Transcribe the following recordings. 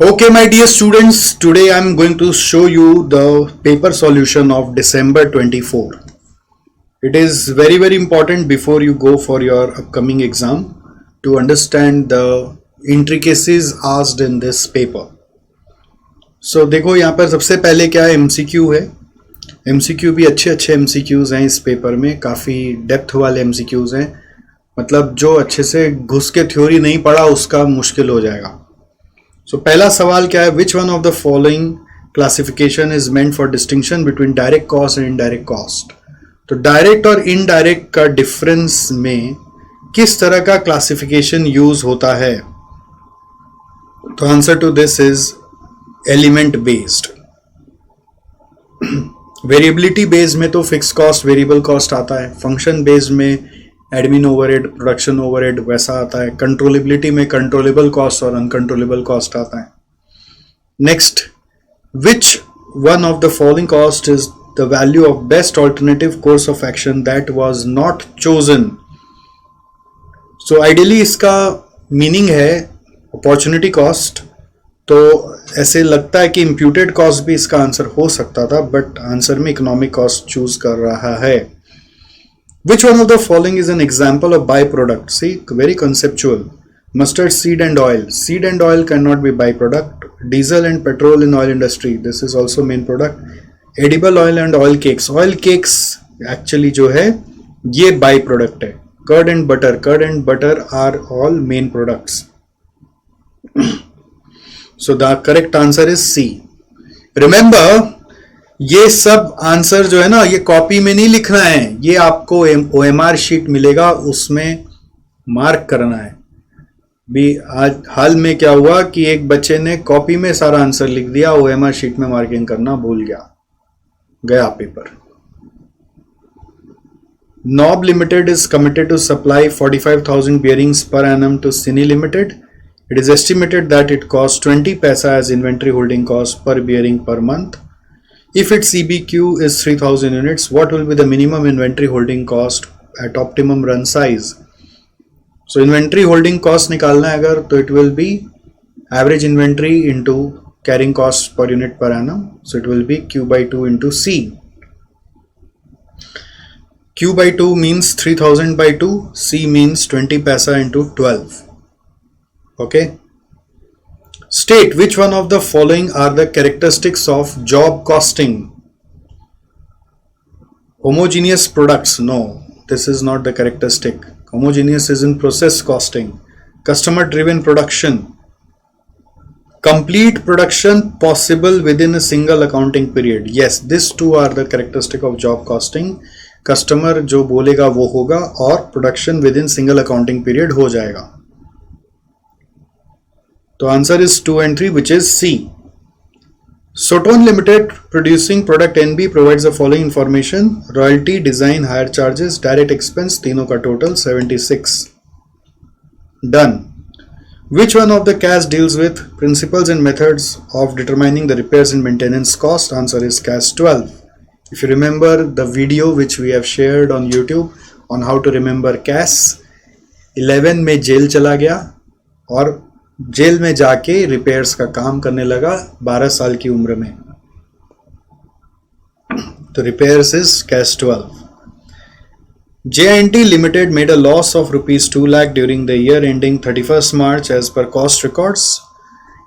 Okay, my dear students, today I am going to show you the paper solution of December 24. It is very important before you go for your upcoming exam to understand the intricacies asked in this paper. So देखो यहाँ पर सबसे पहले क्या है MCQ है. MCQ भी अच्छे MCQs हैं इस पेपर में, काफ़ी डेप्थ वाले MCQs हैं. मतलब जो अच्छे से घुस के थ्योरी नहीं पढ़ा उसका मुश्किल हो जाएगा. So पहला सवाल क्या है, which one of the following classification is meant for distinction between direct cost and indirect cost. तो डायरेक्ट और इनडायरेक्ट का डिफरेंस में किस तरह का क्लासिफिकेशन यूज होता है. तो answer to this is element based. Variability based में तो फिक्स कॉस्ट वेरिएबल कॉस्ट आता है, फंक्शन बेस्ड में एडमिन ओवरहेड प्रोडक्शन ओवरहेड वैसा आता है, कंट्रोलेबिलिटी में कंट्रोलेबल कॉस्ट और अनकंट्रोलेबल कॉस्ट आता है. Next, which one of the following cost is the value of best alternative course of action that was not chosen. So ideally इसका meaning है opportunity cost. तो ऐसे लगता है कि इम्प्यूटेड कॉस्ट भी इसका आंसर हो सकता था, बट आंसर में इकोनॉमिक कॉस्ट चूज कर रहा है. Which one of the following is an example of byproduct? See, very conceptual. Mustard seed and oil. Seed and oil cannot be byproduct. Diesel and petrol in oil industry. This is also main product. Edible oil and oil cakes. Oil cakes actually जो है ये byproduct है. Curd and butter. Curd and butter are all main products. So the correct answer is C. Remember, ये सब answer जो है ना, ये कॉपी में नहीं लिखना है, ये आपको OMR शीट मिलेगा, उसमें मार्क करना है. भी आज हाल में क्या हुआ कि एक बच्चे ने कॉपी में सारा आंसर लिख दिया, OMR शीट में मार्किंग करना भूल गया paper. Knob limited is committed to supply 45,000 bearings per annum to Cine Limited. It is estimated that it costs 20 paisa as inventory holding cost per bearing per month. If its CBQ is 3000 units, what will be the minimum inventory holding cost at optimum run size? So inventory holding cost निकालना है अगर, तो it will be average inventory into carrying cost per unit per annum. So it will be Q by 2 into C. Q by 2 means 3000 by 2, C means 20 paisa into 12. Okay. State which one of the following are the characteristics of job costing. Homogeneous products, no, this is not the characteristic. Homogeneous is in process costing. Customer driven production. Complete production possible within a single accounting period. Yes, these two are the characteristic of job costing. Customer जो बोलेगा वो होगा और production within single accounting period हो जाएगा. तो answer is 2 and 3, which is C. Sotone Limited producing product NB provides the following information: royalty, design, hire charges, direct expense, तीनों का total 76. Done. Which one of the CAS deals with principles and methods of determining the repairs and maintenance cost? Answer is CAS 12. If you remember the video which we have shared on YouTube on how to remember CAS, 11 में jail चला गया और jail में जाके repairs का काम करने लगा 12 साल की उम्र में. तो repairs is CAS 12. J&T Limited made a loss of rupees 2 lakh during the year ending 31st March as per cost records.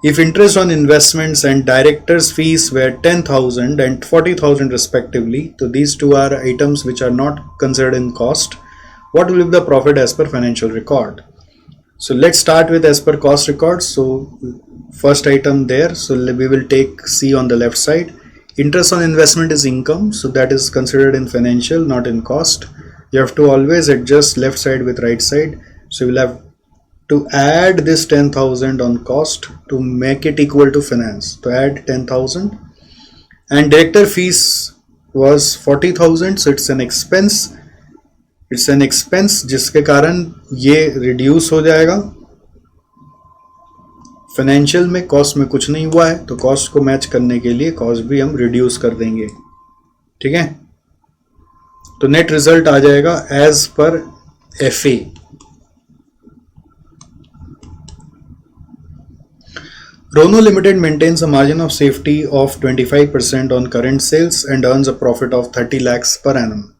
If interest on investments and directors fees were 10,000 and 40,000 respectively, so these two are items which are not considered in cost, what will be the profit as per financial record? So let's start with as per cost records. So first item there, so we will take C on the left side. Interest on investment is income, so that is considered in financial, not in cost. You have to always adjust left side with right side. So we'll have to add this 10,000 on cost to make it equal to finance. To add 10,000, and director fees was 40,000, so it's an expense. It's an expense जिसके कारण ये reduce हो जाएगा. Financial में cost में कुछ नहीं हुआ है, तो कॉस्ट को मैच करने के लिए कॉस्ट भी हम रिड्यूस कर देंगे. ठीक है, तो नेट रिजल्ट आ जाएगा as per FA. Rono Limited maintains a margin of safety of 25% on current sales and earns a profit of 30 lakhs per annum.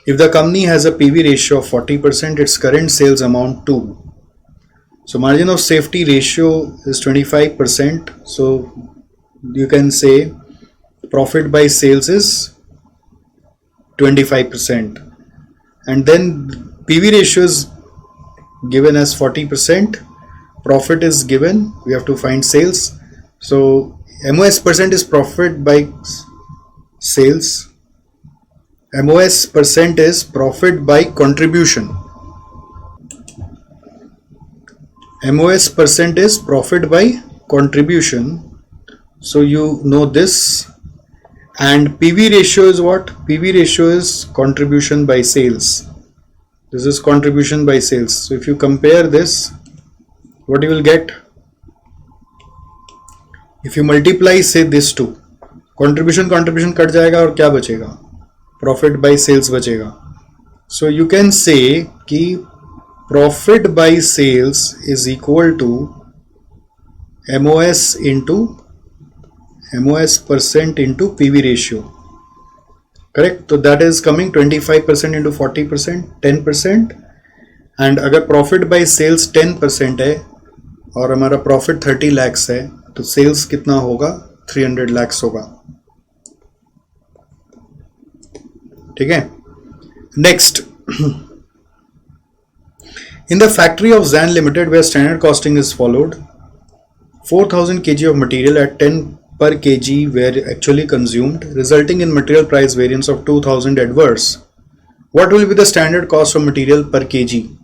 If the company has a PV ratio of 40%, its current sales amount to. So margin of safety ratio is 25%. So you can say profit by sales is 25%. And then PV ratio is given as 40%. Profit is given, we have to find sales. So MOS percent is profit by sales. MOS percent is profit by contribution. MOS percent is profit by contribution. So you know this. And PV ratio is what? PV ratio is contribution by sales. This is contribution by sales. So if you compare this, what you will get? If you multiply say this two, contribution cut जाएगा और क्या बचेगा? Profit by sales बचेगा. So you can say कि profit by sales is equal to MOS percent into PV ratio. Correct? So that is coming 25% into 40%, 10%. And अगर profit by sales 10% है और हमारा प्रॉफिट 30 lakhs है तो सेल्स कितना होगा? 300 lakhs होगा. ठीक है. Next, in the factory of Zan Limited where standard costing is followed, 4000 kg of material at 10 per kg were actually consumed, resulting in material price variance of 2000 adverse. What will be the standard cost of material per kg?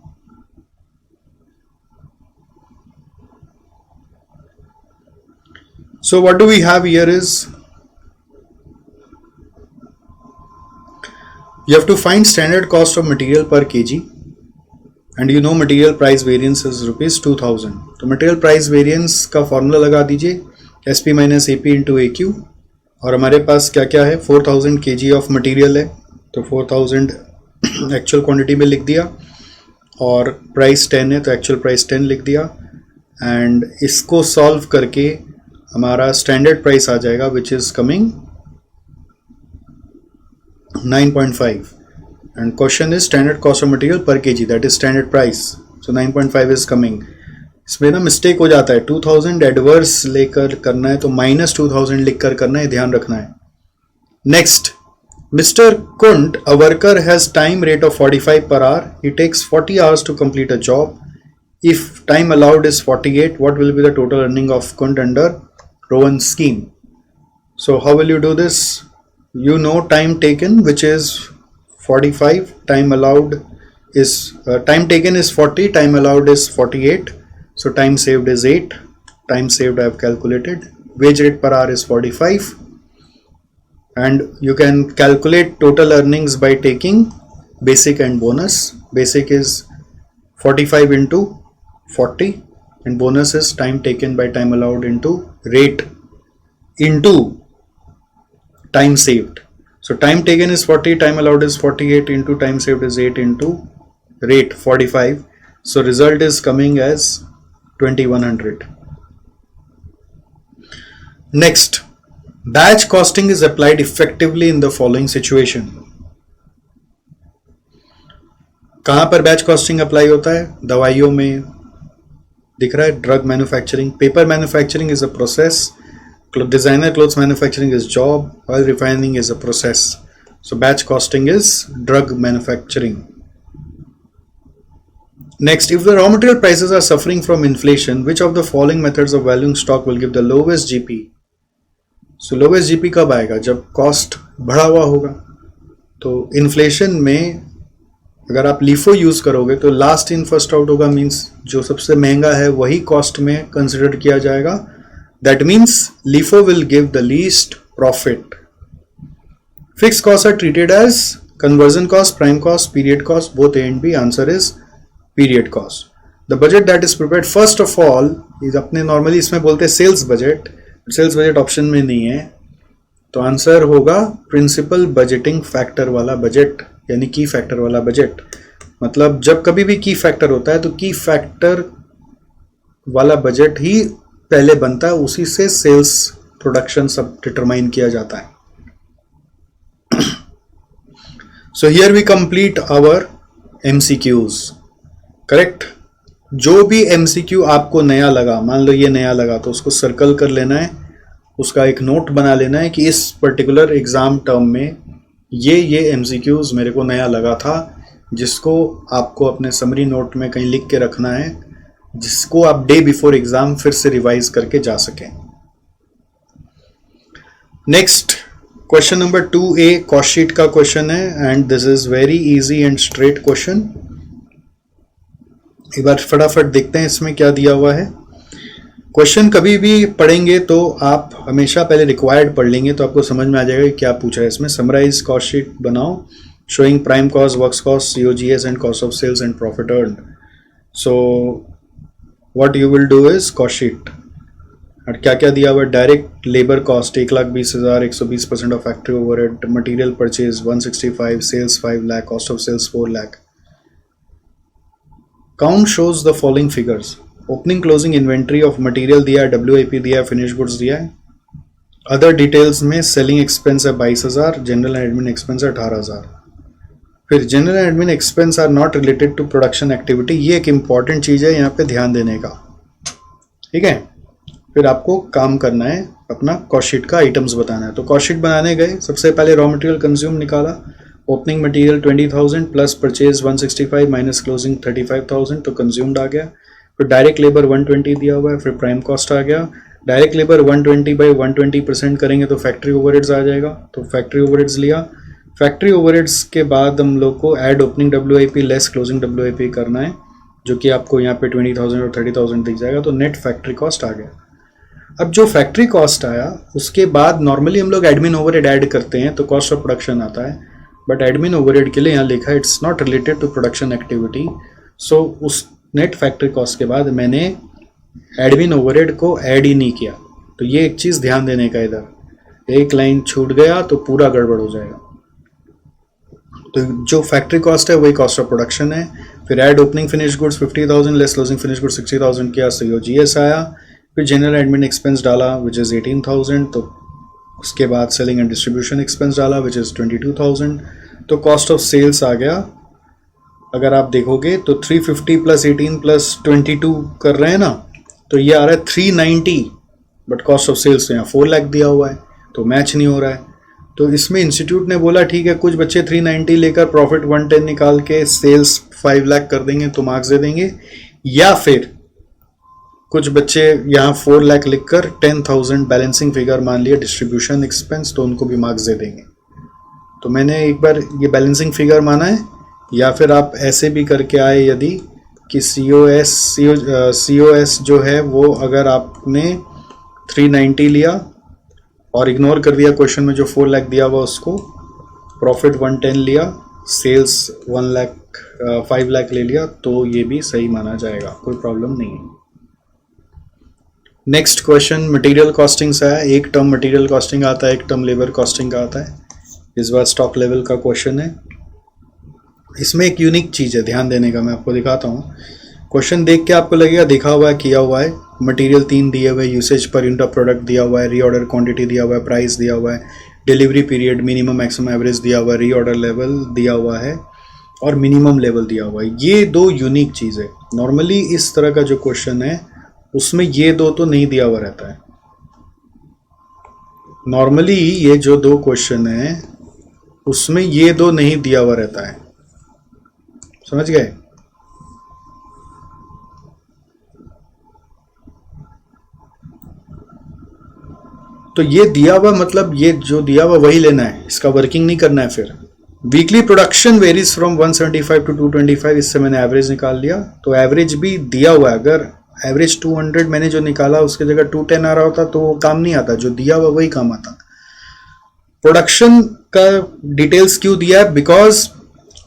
So what do we have here is, you have to find standard cost of material per kg and you know material price variance is rupees 2000. तो material price variance का formula लगा दीजिए SP minus AP into AQ और हमारे पास क्या क्या है? 4000 kg of material है तो 4000 एक्चुअल क्वांटिटी में लिख दिया और प्राइस 10 है तो एक्चुअल प्राइस 10 लिख दिया एंड इसको सॉल्व करके हमारा स्टैंडर्ड प्राइस आ जाएगा which is coming 9.5 and question is standard cost of material per kg, that is standard price. So 9.5 is coming. इसमें ना मिस्टेक हो जाता है, 2000 एडवर्स लेकर करना है तो -2000 लिखकर करना है, ध्यान रखना है. Next, Mr. Kunt, a worker has time rate of 45 per hour. He takes 40 hours to complete a job. If time allowed is 48, what will be the total earning of Kunt under Rowan scheme? So how will you do this? You know time taken, which is 45, time allowed is time taken is 40, time allowed is 48, so time saved is 8. Time saved I have calculated. Wage rate per hour is 45, and you can calculate total earnings by taking basic and bonus. Basic is 45 into 40 and bonus is time taken by time allowed into rate into time saved. So time taken is 40, time allowed is 48 into time saved is 8 into rate 45. So result is coming as 2100. Next, batch costing is applied effectively in the following situation. कहाँ पर batch costing apply होता है? दवाइयों में दिख रहा है, drug manufacturing, paper manufacturing is a process, designer clothes manufacturing is job, oil refining is a process. So batch costing is drug manufacturing. Next, if the raw material prices are suffering from inflation, which of the following methods of valuing stock will give the lowest GP? So lowest GP कब आएगा? जब cost बढ़ा हुआ होगा. तो inflation में अगर आप LIFO यूज करोगे तो लास्ट इन फर्स्ट आउट होगा, मीन्स जो सबसे महंगा है वही कॉस्ट में कंसिडर किया जाएगा. That means LIFO will give the least profit. Fixed costs are treated as conversion cost, prime cost, period cost, both A and B. Answer is period cost. The budget that is prepared first of all is अपने normally इसमें बोलते हैं sales budget. Sales budget option में नहीं है तो answer होगा principal budgeting factor वाला बजट, यानी की फैक्टर वाला बजट. मतलब जब कभी भी की फैक्टर होता है तो की फैक्टर वाला बजट ही पहले बनता है, उसी से सेल्स प्रोडक्शन सब डिटरमाइन किया जाता है. So here we complete our MCQs. Correct. जो भी MCQ आपको नया लगा, मान लो ये नया लगा, तो उसको सर्कल कर लेना है, उसका एक नोट बना लेना है कि इस पर्टिकुलर एग्जाम टर्म में ये MCQs मेरे को नया लगा था, जिसको आपको अपने समरी नोट में कहीं लिख के रखना है, जिसको आप डे बिफोर एग्जाम फिर से रिवाइज करके जा सकें. Next question number 2A cost sheet का क्वेश्चन है, and this is very easy and straight question. एक बार फटाफट देखते हैं इसमें क्या दिया हुआ है. क्वेश्चन कभी भी पढ़ेंगे तो आप हमेशा पहले रिक्वायर्ड पढ़ लेंगे, तो आपको समझ में आ जाएगा कि क्या पूछा है इसमें. समराइज कॉस्ट शीट बनाओ showing prime cost, works cost, COGS and cost of sales and profit earn. So what you will do is cost sheet. और क्या क्या दिया हुआ है. Direct labour cost 1,20,000, 120% of factory overhead, material purchase 165, sales 5 lakh, cost of sales 4 lakh. Count shows the following figures. Opening closing inventory of material दिया है, WIP दिया है, फिनिश गुड्स दिया है. अदर डिटेल्स में सेलिंग एक्सपेंस है 22,000, जनरल एंड एडमिन एक्सपेंस है 18,000. फिर general and admin expense are not related to production activity. ये एक इंपॉर्टेंट चीज है, यहाँ पे ध्यान देने का. ठीक है. फिर आपको काम करना है, अपना कॉस्ट शीट का आइटम्स बताना है. तो कॉस्ट शीट बनाने गए, सबसे पहले रॉ मटेरियल कंज्यूम निकाला. Opening material 20,000 plus purchase 165 minus closing 35,000, तो कंज्यूम्ड आ गया. फिर डायरेक्ट लेबर 120 दिया हुआ है, फिर प्राइम कॉस्ट आ गया. डायरेक्ट लेबर 120/120% करेंगे तो फैक्ट्री ओवरहेड्स आ जाएगा, तो फैक्ट्री ओवरहेड्स लिया. फैक्ट्री ओवरहेड्स के बाद हम लोग को add opening WIP less closing WIP करना है, जो कि आपको यहाँ पे 20,000 और 30,000 दिख जाएगा. तो नेट फैक्ट्री कॉस्ट आ गया. अब जो फैक्ट्री कॉस्ट आया उसके बाद नॉर्मली हम लोग एडमिन ओवरहेड ऐड करते हैं, तो कॉस्ट ऑफ प्रोडक्शन आता है. बट एडमिन ओवरहेड के लिए यहाँ लिखा है it's not related to production activity. So उस नेट फैक्ट्री कॉस्ट के बाद मैंने एडमिन ओवरहेड को ऐड ही नहीं किया. तो ये एक चीज़ ध्यान देने का, इधर एक लाइन छूट गया तो पूरा गड़बड़ हो जाएगा. तो जो फैक्ट्री कॉस्ट है वही कॉस्ट ऑफ प्रोडक्शन है. फिर add opening finish goods 50,000 less closing finish goods 60,000 किया, COGS आया. फिर जनरल एडमिन एक्सपेंस डाला विच इज़ 18,000, तो उसके बाद सेलिंग एंड डिस्ट्रीब्यूशन एक्सपेंस डाला विच इज़ 22,000. तो कॉस्ट ऑफ सेल्स आ गया. अगर आप देखोगे तो 350 प्लस 18 प्लस 22 कर रहे हैं ना, तो ये आ रहा है 390. बट कॉस्ट ऑफ सेल्स तो यहाँ 4 लाख दिया हुआ है, तो मैच नहीं हो रहा है. तो इसमें इंस्टीट्यूट ने बोला ठीक है, कुछ बच्चे 390 लेकर प्रॉफिट 110 निकाल के सेल्स 5 लाख कर देंगे तो मार्क्स दे देंगे, या फिर कुछ बच्चे यहाँ 4 लाख लिखकर 10,000 बैलेंसिंग फिगर मान लिया डिस्ट्रीब्यूशन एक्सपेंस, तो उनको भी मार्क्स दे देंगे. तो मैंने एक बार ये बैलेंसिंग फिगर माना है, या फिर आप ऐसे भी करके आए यदि कि COS जो है वो अगर आपने 390 लिया और इग्नोर कर दिया क्वेश्चन में जो 4 लाख दिया हुआ उसको, प्रॉफिट 110 लिया, सेल्स 5 लाख ले लिया, तो ये भी सही माना जाएगा, कोई प्रॉब्लम नहीं है. नेक्स्ट क्वेश्चन मटेरियल कॉस्टिंग से है. एक टर्म मटेरियल कॉस्टिंग आता है, एक टर्म लेबर कॉस्टिंग का आता है. इस बार स्टॉक लेवल का क्वेश्चन है. इसमें एक यूनिक चीज़ है ध्यान देने का, मैं आपको दिखाता हूँ. क्वेश्चन देख के आपको लगेगा दिखा हुआ है, किया हुआ है. मटेरियल 3 दिए हुए, usage per unit of product दिया हुआ है, रीऑर्डर क्वांटिटी दिया हुआ है, प्राइस दिया हुआ है, delivery period, minimum maximum average दिया हुआ है, रीऑर्डर लेवल दिया हुआ है और मिनिमम लेवल दिया हुआ है. ये 2 यूनिक चीज़ है. नॉर्मली इस तरह का जो क्वेश्चन है उसमें ये 2 तो नहीं दिया हुआ रहता है. नॉर्मली ये जो 2 क्वेश्चन है उसमें ये 2 नहीं दिया हुआ रहता है. समझ गए? तो ये दिया हुआ मतलब ये जो दिया हुआ वही लेना है, इसका वर्किंग नहीं करना है. फिर weekly production varies from 175 to 225, इससे मैंने एवरेज निकाल लिया. तो एवरेज भी दिया हुआ है. अगर एवरेज 200 मैंने जो निकाला उसके जगह 210 आ रहा होता तो वो काम नहीं आता, जो दिया हुआ वही काम आता. प्रोडक्शन का डिटेल्स क्यों दिया है? बिकॉज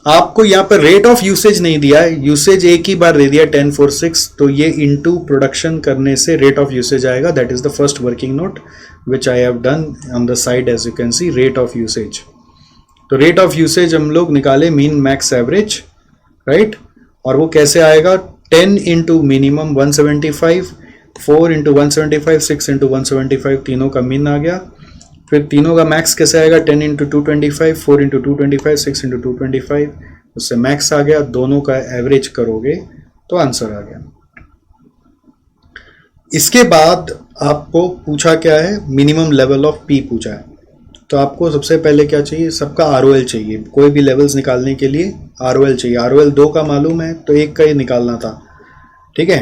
आपको यहाँ पर रेट ऑफ यूसेज नहीं दिया है. यूसेज एक ही बार दे दिया 1046, तो ये इनटू प्रोडक्शन करने से रेट ऑफ यूसेज आएगा. That is the first working note which I have done on the side. As you can see rate of usage. तो रेट ऑफ यूसेज हम लोग निकाले मीन मैक्स एवरेज, राइट. और वो कैसे आएगा? 10 इंटू मिनिमम 175, 4 इंटू 175, 6 इंटू 175, तीनों का मीन आ गया। फिर तीनों का मैक्स कैसे आएगा, 10 इंटू 225, 4 इंटू 225, 6 इंटू 225, उससे मैक्स आ गया। दोनों का एवरेज करोगे तो आंसर आ गया। इसके बाद आपको पूछा क्या है, मिनिमम लेवल ऑफ पी पूछा है। तो आपको सबसे पहले क्या चाहिए, सबका आरओएल चाहिए। कोई भी लेवल्स निकालने के लिए आरओएल चाहिए। आरओएल 2 का मालूम है तो 1 का ही निकालना था, ठीक है।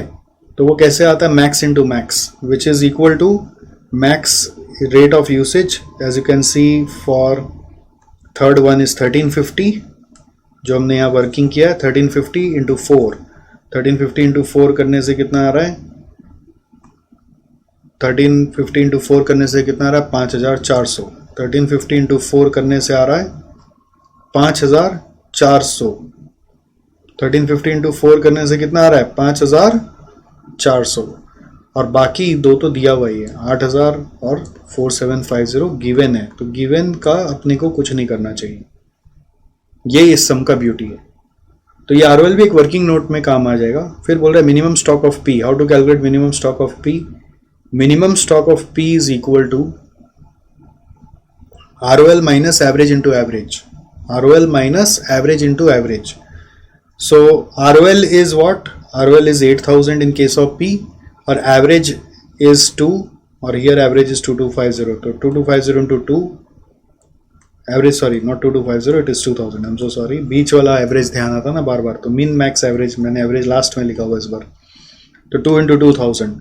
तो वो कैसे आता है, max into max, which is equal to max rate of usage. As you can see for third one is 1350, जो हमने यहाँ वर्किंग किया है 1350 इंटू 4। 1350 इंटू 4 करने से कितना आ रहा है, 1350 इंटू 4 करने से कितना आ रहा है, 5400। 1350 इंटू 4 करने से आ रहा है 5400। 1350 इंटू 4 करने से कितना आ रहा है, 5400। और बाकी दो तो दिया हुआ ही है, 8000 और 4750 गिवन है। तो गिवन का अपने को कुछ नहीं करना चाहिए, ये इस सम का ब्यूटी है। तो ये आरओएल भी एक वर्किंग नोट में काम आ जाएगा। फिर बोल रहा है minimum stock of P. How to calculate minimum stock of P, minimum stock of P is equal to ROL minus average into average. ROL minus average into average. So ROL is what? ROL is 8000 in case of P, or average is 2, or here average is 2250. So 2250 into 2, average, sorry, not 2250, it is 2000. I'm so sorry. बीच वाला average ध्यान आता ना बार बार, तो min max average मैंने average last में लिखा हुआ इस बार। तो 2 into 2000,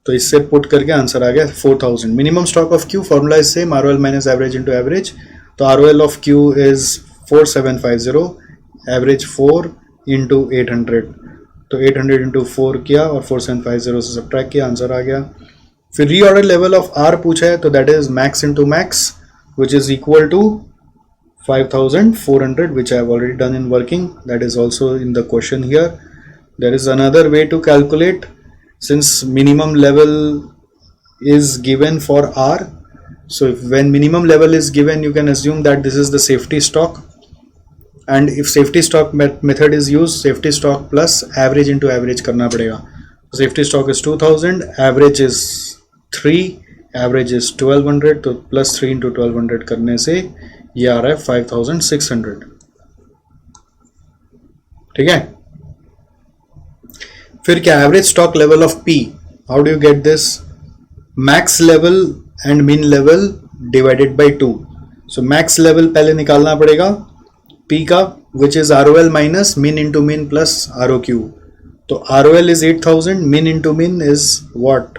तो इससे पुट करके आंसर आ गया 4000। Minimum stock of Q formula is same, ROL minus average into average. तो ROL of Q is 4750, average 4 into 800। तो 800 इंटू 4 किया और 4750 से सब्ट्रैक्ट किया, आंसर आ गया। फिर रीऑर्डर लेवल ऑफ आर पूछा है, तो that is max into max which is equal to 5400, which I have already done in working. That is also in the question here. There is another way to calculate. Since minimum level is given for R, so when minimum level is given, you can assume that this is the safety stock, and if safety stock method is used, safety stock plus average into average करना पड़ेगा। Safety stock is 2000, average is 3, average is 1200, तो plus 3 into 1200 करने से ये आ रहा है 5600, ठीक है। फिर क्या, average stock level of P. How do you get this, max level and min level divided by 2। So max level पहले निकालना पड़ेगा पी का, which is ROL minus min into min plus ROQ. तो ROL is 8000, min into min is what,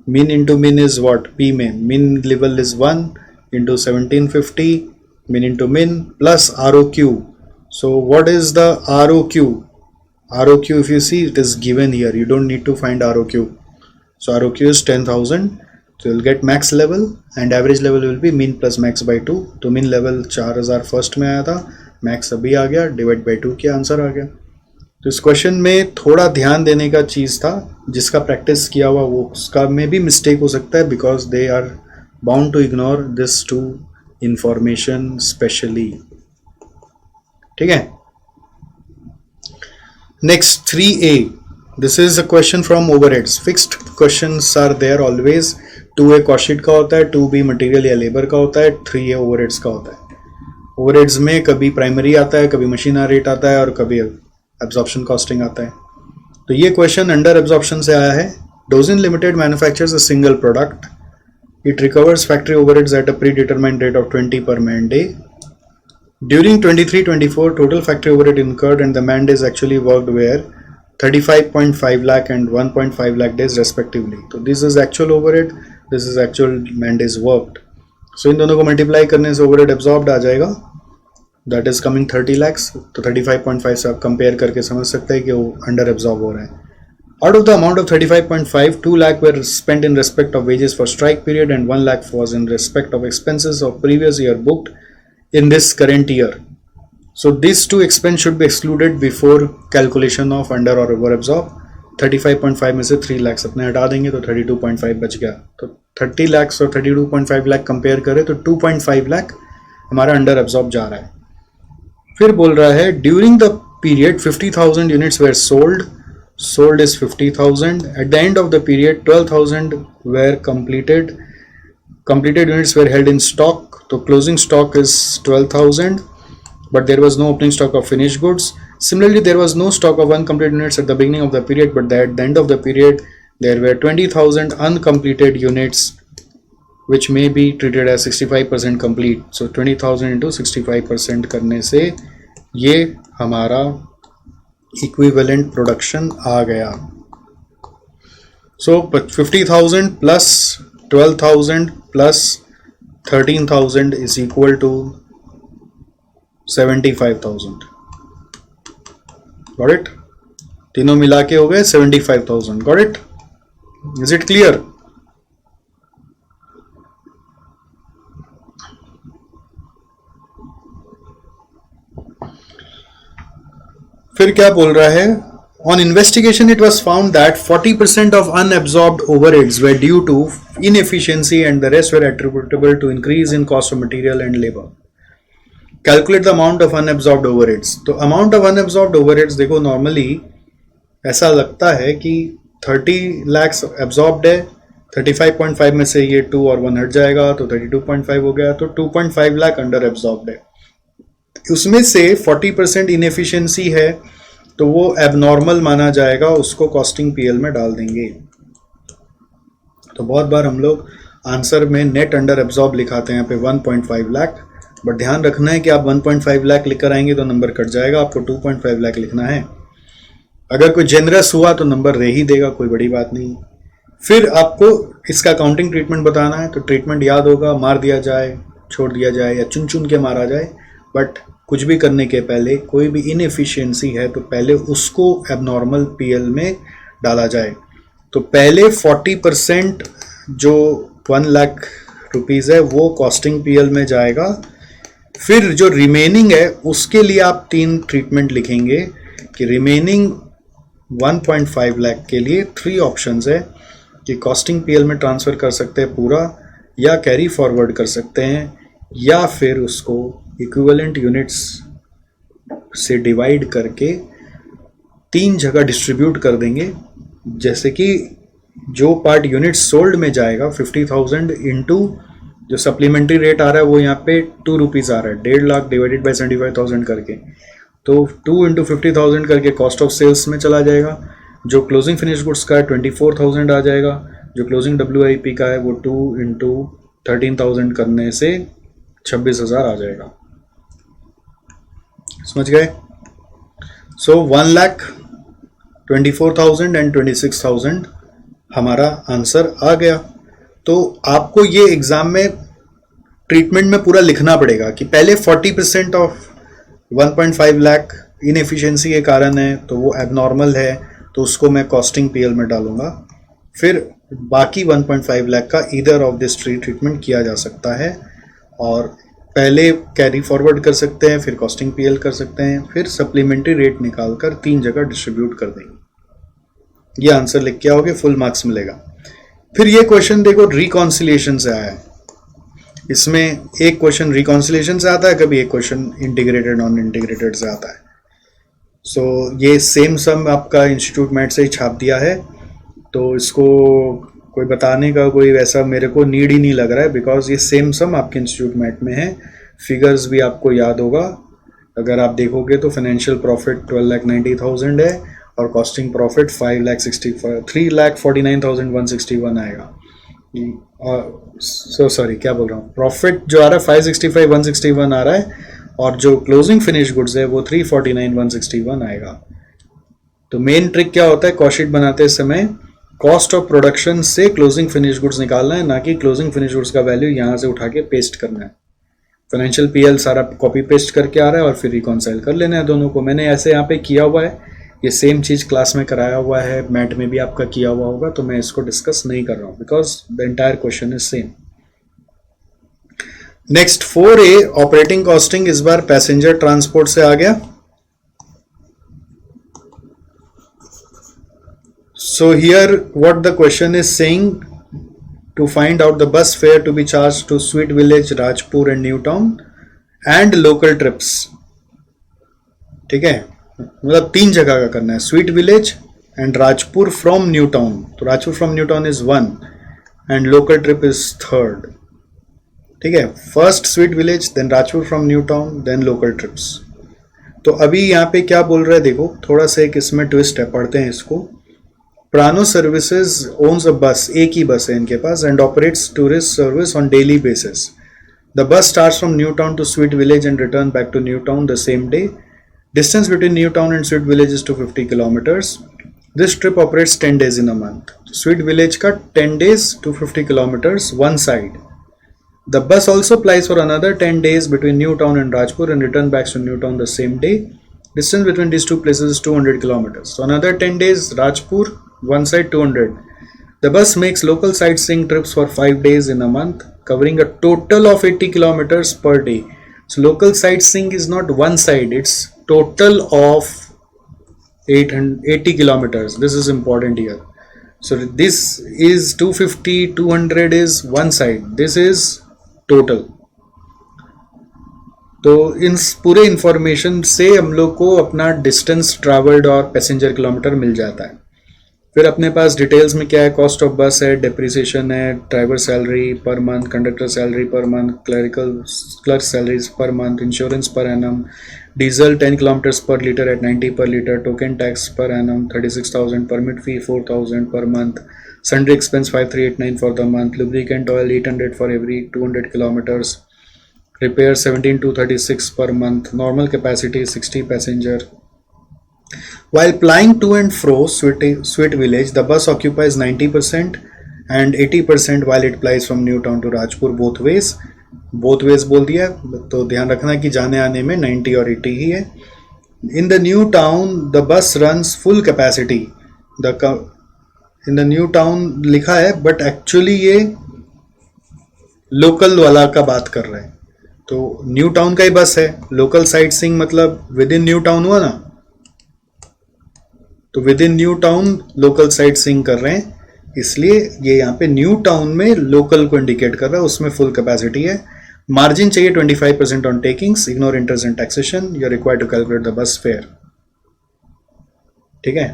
min into min is what, P में min level is 1 into 1750, min into min plus ROQ. So what is the ROQ? ROQ, if you see, it is given here. You don't need to find ROQ. So ROQ is 10,000. So you'll get max level and average level will be min plus max by 2. तो min level 4000 first में आया था, max अभी आ गया, divide by 2 किया, answer आ गया। तो इस क्वेश्चन में थोड़ा ध्यान देने का चीज़ था, जिसका प्रैक्टिस किया हुआ वो उसका में भी मिस्टेक हो सकता है, because they are bound to ignore this two information specially, ठीक है। Next 3A, this is a question from overheads. Fixed questions are there always. 2A cost sheet का होता है, 2B मटेरियल या लेबर का होता है, 3A overheads का होता है। overheads में कभी प्राइमरी आता है, कभी मशीनरी रेट आता है और कभी एब्जॉर्प्शन कॉस्टिंग आता है। तो ये क्वेश्चन अंडर एब्जॉर्प्शन से आया है। Dozin limited manufactures a single product, it recovers factory overheads at a predetermined rate of 20 per man day. During 23-24, total factory overhead incurred and the man days actually worked were 35.5 lakh and 1.5 lakh days respectively. So this is actual overhead, this is actual man days worked. So इन दोनों को multiply करने से overhead absorbed आ जाएगा, that is coming 30 lakhs. तो 35.5 से आप compare करके समझ सकते हैं कि वो अंडर एब्जॉर्ब हो रहा है। Out of the amount of 35.5, 2 lakh were spent in respect of wages for strike period and 1 lakh was in respect of expenses of previous year booked in this current year. So these two expense should be excluded before calculation of under or over absorb. 35.5 में से 3 lakhs अपने हटा देंगे तो 32.5 बच गया। तो 30 lakhs और 32.5 लाख कंपेयर करें तो 2.5 लाख हमारा अंडर एब्जॉर्ब जा रहा है। फिर बोल रहा है during the period 50,000 units were sold, sold is 50,000. At the end of the period 12,000 were completed units were held in stock. So closing stock is 12,000, but there was no opening stock of finished goods. Similarly, there was no stock of uncompleted units at the beginning of the period, but at the end of the period there were 20,000 uncompleted units which may be treated as 65% complete. So 20,000 into 65% करने से ये हमारा equivalent production आ गया. So 50,000 plus 12,000 plus 13,000 is equal to 75,000. Got it? तीनों मिला के हो गए 75,000. Got it? Is it clear? फिर क्या बोल रहा है? On investigation, it was found that 40% of unabsorbed overheads were due to inefficiency and the rest were attributable to increase in cost of material and labor. Calculate the amount of unabsorbed overheads. तो amount of unabsorbed overheads देखो normally ऐसा लगता है कि 30 lakhs absorbed है, 35.5 में से ये 2 और 1 हट जाएगा तो 32.5 हो गया, तो 2.5 लाख अंडर एब्जॉर्ब्ड है. उसमें से 40% इनएफिशिएंसी है तो वो एबनॉर्मल माना जाएगा, उसको कॉस्टिंग पीएल में डाल देंगे. तो बहुत बार हम लोग आंसर में नेट अंडर एब्जॉर्ब लिखाते हैं यहाँ पे 1.5 लाख, बट ध्यान रखना है कि आप 1.5 लाख लिखकर आएंगे तो नंबर कट जाएगा, आपको 2.5 लाख लिखना है. अगर कोई जेनरस हुआ तो नंबर रह ही देगा, कोई बड़ी बात नहीं. फिर आपको इसका काउंटिंग ट्रीटमेंट बताना है, तो ट्रीटमेंट याद होगा, मार दिया जाए, छोड़ दिया जाए या चुन चुन के मारा जाए. बट कुछ भी करने के पहले कोई भी इनएफिशिएंसी है तो पहले उसको एबनॉर्मल पीएल में डाला जाए. तो पहले 40% जो 1 लाख रुपीज़ है वो कॉस्टिंग पीएल में जाएगा. फिर जो रिमेनिंग है उसके लिए आप 3 ट्रीटमेंट लिखेंगे कि रिमेनिंग 1.5 लाख के लिए 3 ऑप्शंस है कि कॉस्टिंग पीएल में ट्रांसफ़र कर सकते हैं पूरा, या कैरी फॉरवर्ड कर सकते हैं, या फिर उसको इक्विवेलेंट यूनिट्स से डिवाइड करके 3 जगह डिस्ट्रीब्यूट कर देंगे. जैसे कि जो पार्ट यूनिट सोल्ड में जाएगा 50,000 इंटू जो सप्लीमेंट्री रेट आ रहा है वो यहाँ पे 2 रुपीज़ आ रहा है, 1.5 लाख डिवाइडेड बाई 75,000 करके, तो 2 इंटू 50,000 करके कॉस्ट ऑफ सेल्स में चला जाएगा. जो क्लोजिंग फिनिश गुड्स का है 24,000 आ जाएगा, जो क्लोजिंग WIP का है वो 2 इंटू 13,000 करने से 26,000 आ जाएगा. समझ गए? सो 1 लाख 24,000 एंड 26,000 हमारा आंसर आ गया. तो आपको ये एग्जाम में ट्रीटमेंट में पूरा लिखना पड़ेगा कि पहले 40% ऑफ 1.5 लाख इनएफिशिएंसी के कारण है तो वो एबनॉर्मल है, तो उसको मैं कॉस्टिंग पीएल में डालूंगा. फिर बाकी 1.5 लाख का ईदर ऑफ दिस ट्रीटमेंट किया जा सकता है, और पहले कैरी फॉरवर्ड कर सकते हैं, फिर कॉस्टिंग पीएल कर सकते हैं, फिर सप्लीमेंट्री रेट निकाल कर 3 जगह डिस्ट्रीब्यूट कर देंगे. ये आंसर लिख के आओगे, फुल मार्क्स मिलेगा. फिर ये क्वेश्चन देखो रिकॉन्सिलिएशन से आया है. इसमें एक क्वेश्चन रिकॉन्सिलिएशन से आता है, कभी एक क्वेश्चन इंटीग्रेटेड नॉन इंटीग्रेटेड से आता है. सो ये सेम सम आपका इंस्टीट्यूट मैथ से ही छाप दिया है, तो इसको कोई बताने का कोई वैसा मेरे को नीड ही नहीं लग रहा है, बिकॉज ये सेम सम आपके इंस्टीट्यूट मैथ में है. फिगर्स भी आपको याद होगा, अगर आप देखोगे तो फाइनेंशियल प्रॉफिट 12,90,000 है और कॉस्टिंग प्रॉफिट 3,49,161 आएगा. सॉरी क्या बोल रहा हूँ, प्रॉफिट जो आ रहा है 565,161 आ रहा है, और जो क्लोजिंग फिनिश गुड्स है वो 349,161 आएगा. तो मेन ट्रिक क्या होता है कॉस्ट शीट बनाते समय, कॉस्ट ऑफ प्रोडक्शन से क्लोजिंग फिनिश गुड्स निकालना है, ना कि क्लोजिंग फिनिश गुड्स का वैल्यू यहाँ से उठा के पेस्ट करना है. फाइनेंशियल पीएल सारा कॉपी पेस्ट करके आ रहा है और फिर रिकॉन्साइल कर लेना है दोनों को. मैंने ऐसे यहाँ पे किया हुआ है, ये सेम चीज़ क्लास में कराया हुआ है, मैट में भी आपका किया हुआ होगा, तो मैं इसको डिस्कस नहीं कर रहा हूँ because the entire question is same. Next 4A operating costing, इस बार पैसेंजर ट्रांसपोर्ट से आ गया. So here what the question is saying, to find out the bus fare to be charged to Sweet Village, Rajpur and Newtown and local trips. ठीक है, मतलब 3 जगह का करना है, sweet village and Rajpur from new town, तो Rajpur from new town is 1 and local trip is 3rd. ठीक है, first sweet village, then Rajpur from new town, then local trips. तो अभी यहाँ पे क्या बोल रहा है देखो, थोड़ा सा एक इसमें ट्विस्ट है, पढ़ते हैं इसको. प्रानो सर्विसेज ओन्स अ बस, एक ही बस है इनके पास, and operates tourist service on daily basis. The bus starts from new town to sweet village and return back to new town the same day. Distance between New Town and Sweet Village is 250 kilometers. This trip operates 10 days in a month. Sweet Village का 10 days 250 kilometers one side. The bus also plies for another 10 days between New Town and Rajpur and return back to New Town the same day. Distance between these two places is 200 kilometers. So another 10 days Rajpur one side 200. The bus makes local sightseeing trips for 5 days in a month, covering a total of 80 kilometers per day. So local sightseeing is not one side, it's total of 80 kilometers. This is important here. So this is 250, 200 is one side. This is total. तो इन पूरे information से हम लोग को अपना distance travelled और passenger kilometre मिल जाता है. फिर अपने पास डिटेल्स में क्या है, कॉस्ट ऑफ बस है, डेप्रिसिएशन है, driver salary per month, conductor salary per month, clerk salaries per month, insurance per annum, diesel 10 kilometres पर लीटर एट 90 पर litre, token tax per annum 36,000, permit fee 4,000 per month, sundry expense 5389 for the month, lubricant oil 800 for every 200 kilometres, repair 17,236 per month, normal capacity 60 passenger. While plying to and fro Sweet Village, the bus occupies 90% and 80% while it plies from New Town to Rajpur both ways. Both ways बोल दिया, तो ध्यान रखना कि जाने आने में 90 और 80 ही है. In the New Town, the bus runs full capacity. In the New Town लिखा है, but actually ये लोकल वाला का बात कर रहे हैं. तो न्यू टाउन का ही बस है, लोकल साइट सीइंग मतलब विद इन न्यू टाउन हुआ ना, तो with in new town local sight seeing कर रहे हैं, इसलिए ये यहाँ पे न्यू टाउन में लोकल को इंडिकेट कर रहा है, उसमें फुल कैपेसिटी है. मार्जिन चाहिए 25% on takings, ignore interest and taxation, you are required to calculate the bus fare. ठीक है,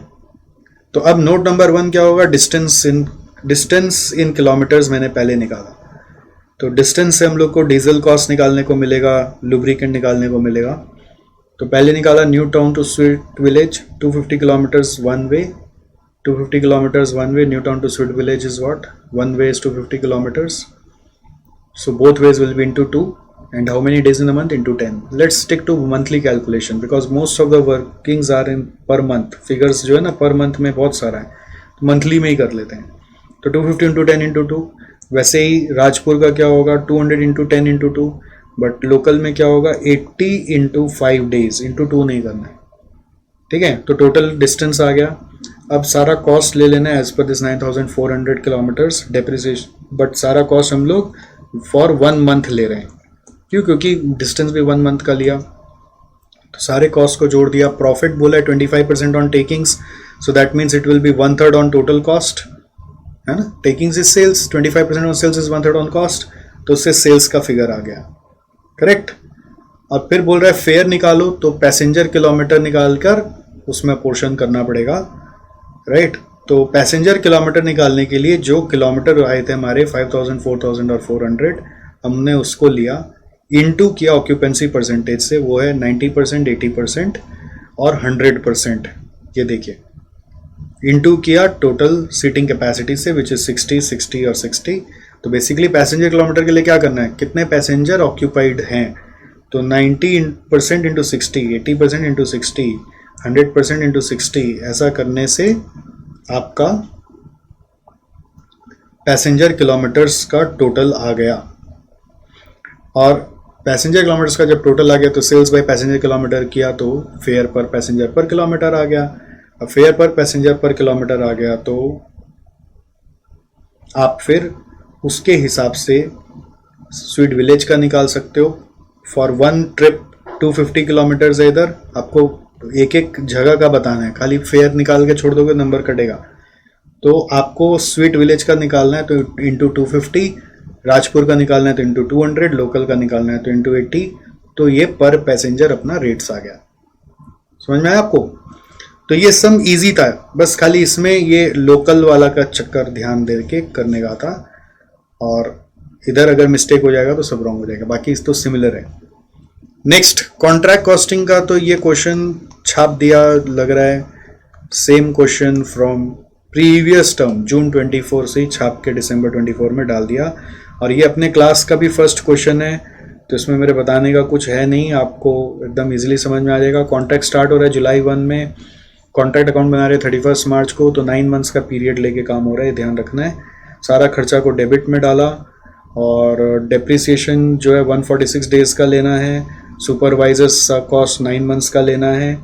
तो अब नोट नंबर 1 क्या होगा, डिस्टेंस इन किलोमीटर्स मैंने पहले निकाला. तो डिस्टेंस से हम लोग को डीजल कॉस्ट निकालने को मिलेगा, लुब्रिकेंट निकालने को मिलेगा. तो पहले निकाला New town to sweet Village 250 kilometres one way, 250 kilometers one way. New Town to Sweet Village is what? One way is 250 kilometers. So both ways will be into 2. And how many days in a month? Into 10. Let's stick to monthly calculation because most of the workings are in per month. Figures जो है ना per month में बहुत सारा है, तो monthly में ही कर लेते हैं. तो 250 into 10 into 2. वैसे ही राजपुर का क्या होगा 200 into 10 into 2. बट लोकल में क्या होगा 80 into 5 days into 2 नहीं करना है. ठीक है, तो टोटल डिस्टेंस आ गया. अब सारा कॉस्ट ले लेना है as per this 9400 kilometres depreciation, but सारा कॉस्ट हम लोग फॉर 1 मंथ ले रहे हैं. क्यों? क्योंकि डिस्टेंस भी 1 मंथ का लिया, तो सारे कॉस्ट को जोड़ दिया. प्रॉफिट बोला है 25% on takings, so that means it will be 1/3 on total cost, है ना. Takings is sales, 25% on sales is 1/3 on cost, तो उससे सेल्स का फिगर आ गया. करेक्ट. अब फिर बोल रहा है फेयर निकालो, तो पैसेंजर किलोमीटर निकाल कर उसमें पोर्शन करना पड़ेगा. राइट. तो पैसेंजर किलोमीटर निकालने के लिए जो किलोमीटर आए थे हमारे 5000, 4000 और 400, हमने उसको लिया इनटू किया ऑक्यूपेंसी परसेंटेज से, वो है 90%, 80% और 100%. ये देखिए इनटू किया टोटल सीटिंग कैपेसिटी से विच इज 60, 60 और 60. तो बेसिकली पैसेंजर किलोमीटर के लिए क्या करना है, कितने पैसेंजर ऑक्यूपाइड हैं, तो 90% इंटू 60, 80% इंटू 60, 100% इंटू 60, ऐसा करने से आपका पैसेंजर किलोमीटर्स का टोटल आ गया. और पैसेंजर किलोमीटर्स का जब टोटल आ गया तो सेल्स बाय पैसेंजर किलोमीटर किया तो फेयर पर पैसेंजर पर किलोमीटर आ गया. अब फेयर पर पैसेंजर पर किलोमीटर आ गया तो आप फिर उसके हिसाब से स्वीट विलेज का निकाल सकते हो. फॉर 1 ट्रिप 250 किलोमीटर्स है, इधर आपको एक एक जगह का बताना है, खाली फेयर निकाल के छोड़ दोगे नंबर कटेगा. तो आपको स्वीट विलेज का निकालना है तो इंटू 250, राजपुर का निकालना है तो इंटू 200, लोकल का निकालना है तो इंटू 80. तो ये पर पैसेंजर अपना रेट्स आ गया. समझ में आया आपको? तो ये सम इजी था, बस खाली इसमें ये लोकल वाला का चक्कर ध्यान दे के करने का था, और इधर अगर मिस्टेक हो जाएगा तो सब रॉन्ग हो जाएगा, बाकी तो सिमिलर है। नेक्स्ट कॉन्ट्रैक्ट कॉस्टिंग का, तो ये क्वेश्चन छाप दिया लग रहा है, same question from previous term June 24 से ही छाप के दिसंबर 24 में डाल दिया, और ये अपने क्लास का भी फर्स्ट क्वेश्चन है, तो इसमें मेरे बताने का कुछ है नहीं, आपको एकदम इजीली समझ में आ जाएगा। कॉन्ट्रैक्ट स्टार्ट हो रहा है जुलाई 1 में, कॉन्ट्रैक्ट अकाउंट बना रहे 31 मार्च को, तो 9 मंथ्स का पीरियड लेके काम हो रहा है, ध्यान रखना है। सारा खर्चा को डेबिट में डाला, और डेप्रिसिएशन जो है 146 डेज का लेना है, सुपरवाइजर्स कॉस्ट 9 मंथ्स का लेना है।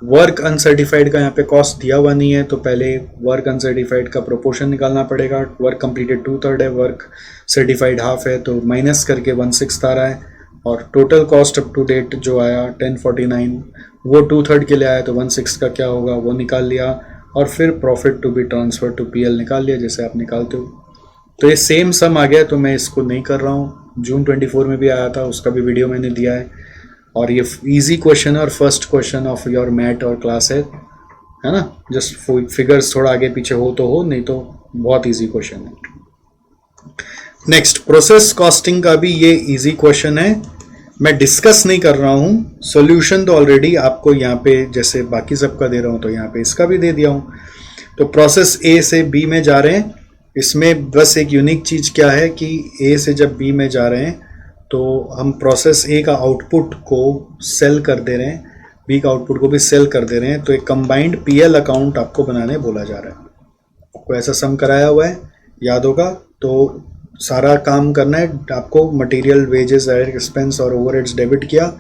वर्क अनसर्टिफाइड का यहाँ पे कॉस्ट दिया हुआ नहीं है, तो पहले वर्क अनसर्टिफाइड का प्रोपोर्शन निकालना पड़ेगा। वर्क कंप्लीटेड 2/3 है, वर्क सर्टिफाइड हाफ है, तो माइनस करके 1/6 आ रहा है, और total cost up to date जो आया 1049 वो 2/3 के लिए आया, तो 1/6 का क्या होगा वो निकाल लिया, और फिर profit to be transfer to PL निकाल लिया, जैसे आप निकालते हो। तो ये सेम सम आ गया, तो मैं इसको नहीं कर रहा हूँ, जून 24 में भी आया था, उसका भी वीडियो मैंने दिया है, और ये इजी क्वेश्चन है और first question of your math और क्लास है ना। जस्ट फिगर्स थोड़ा आगे पीछे हो तो हो, नहीं तो बहुत इजी क्वेश्चन है। नेक्स्ट प्रोसेस कॉस्टिंग का भी ये इजी क्वेश्चन है, मैं डिस्कस नहीं कर रहा हूँ, सॉल्यूशन तो ऑलरेडी आपको यहाँ पे जैसे बाकी सबका दे रहा हूँ, तो यहाँ पे इसका भी दे दिया हूँ। तो प्रोसेस ए से बी में जा रहे हैं, इसमें बस एक यूनिक चीज़ क्या है कि ए से जब बी में जा रहे हैं तो हम प्रोसेस ए का आउटपुट को सेल कर दे रहे हैं, बी का आउटपुट को भी सेल कर दे रहे हैं, तो एक कंबाइंड पीएल अकाउंट आपको बनाने बोला जा रहा है। आपको ऐसा सम कराया हुआ है, याद होगा, तो सारा काम करना है आपको, मटेरियल, वेजेस, डायरेक्ट एक्सपेंस और ओवरहेड्स डेबिट किया।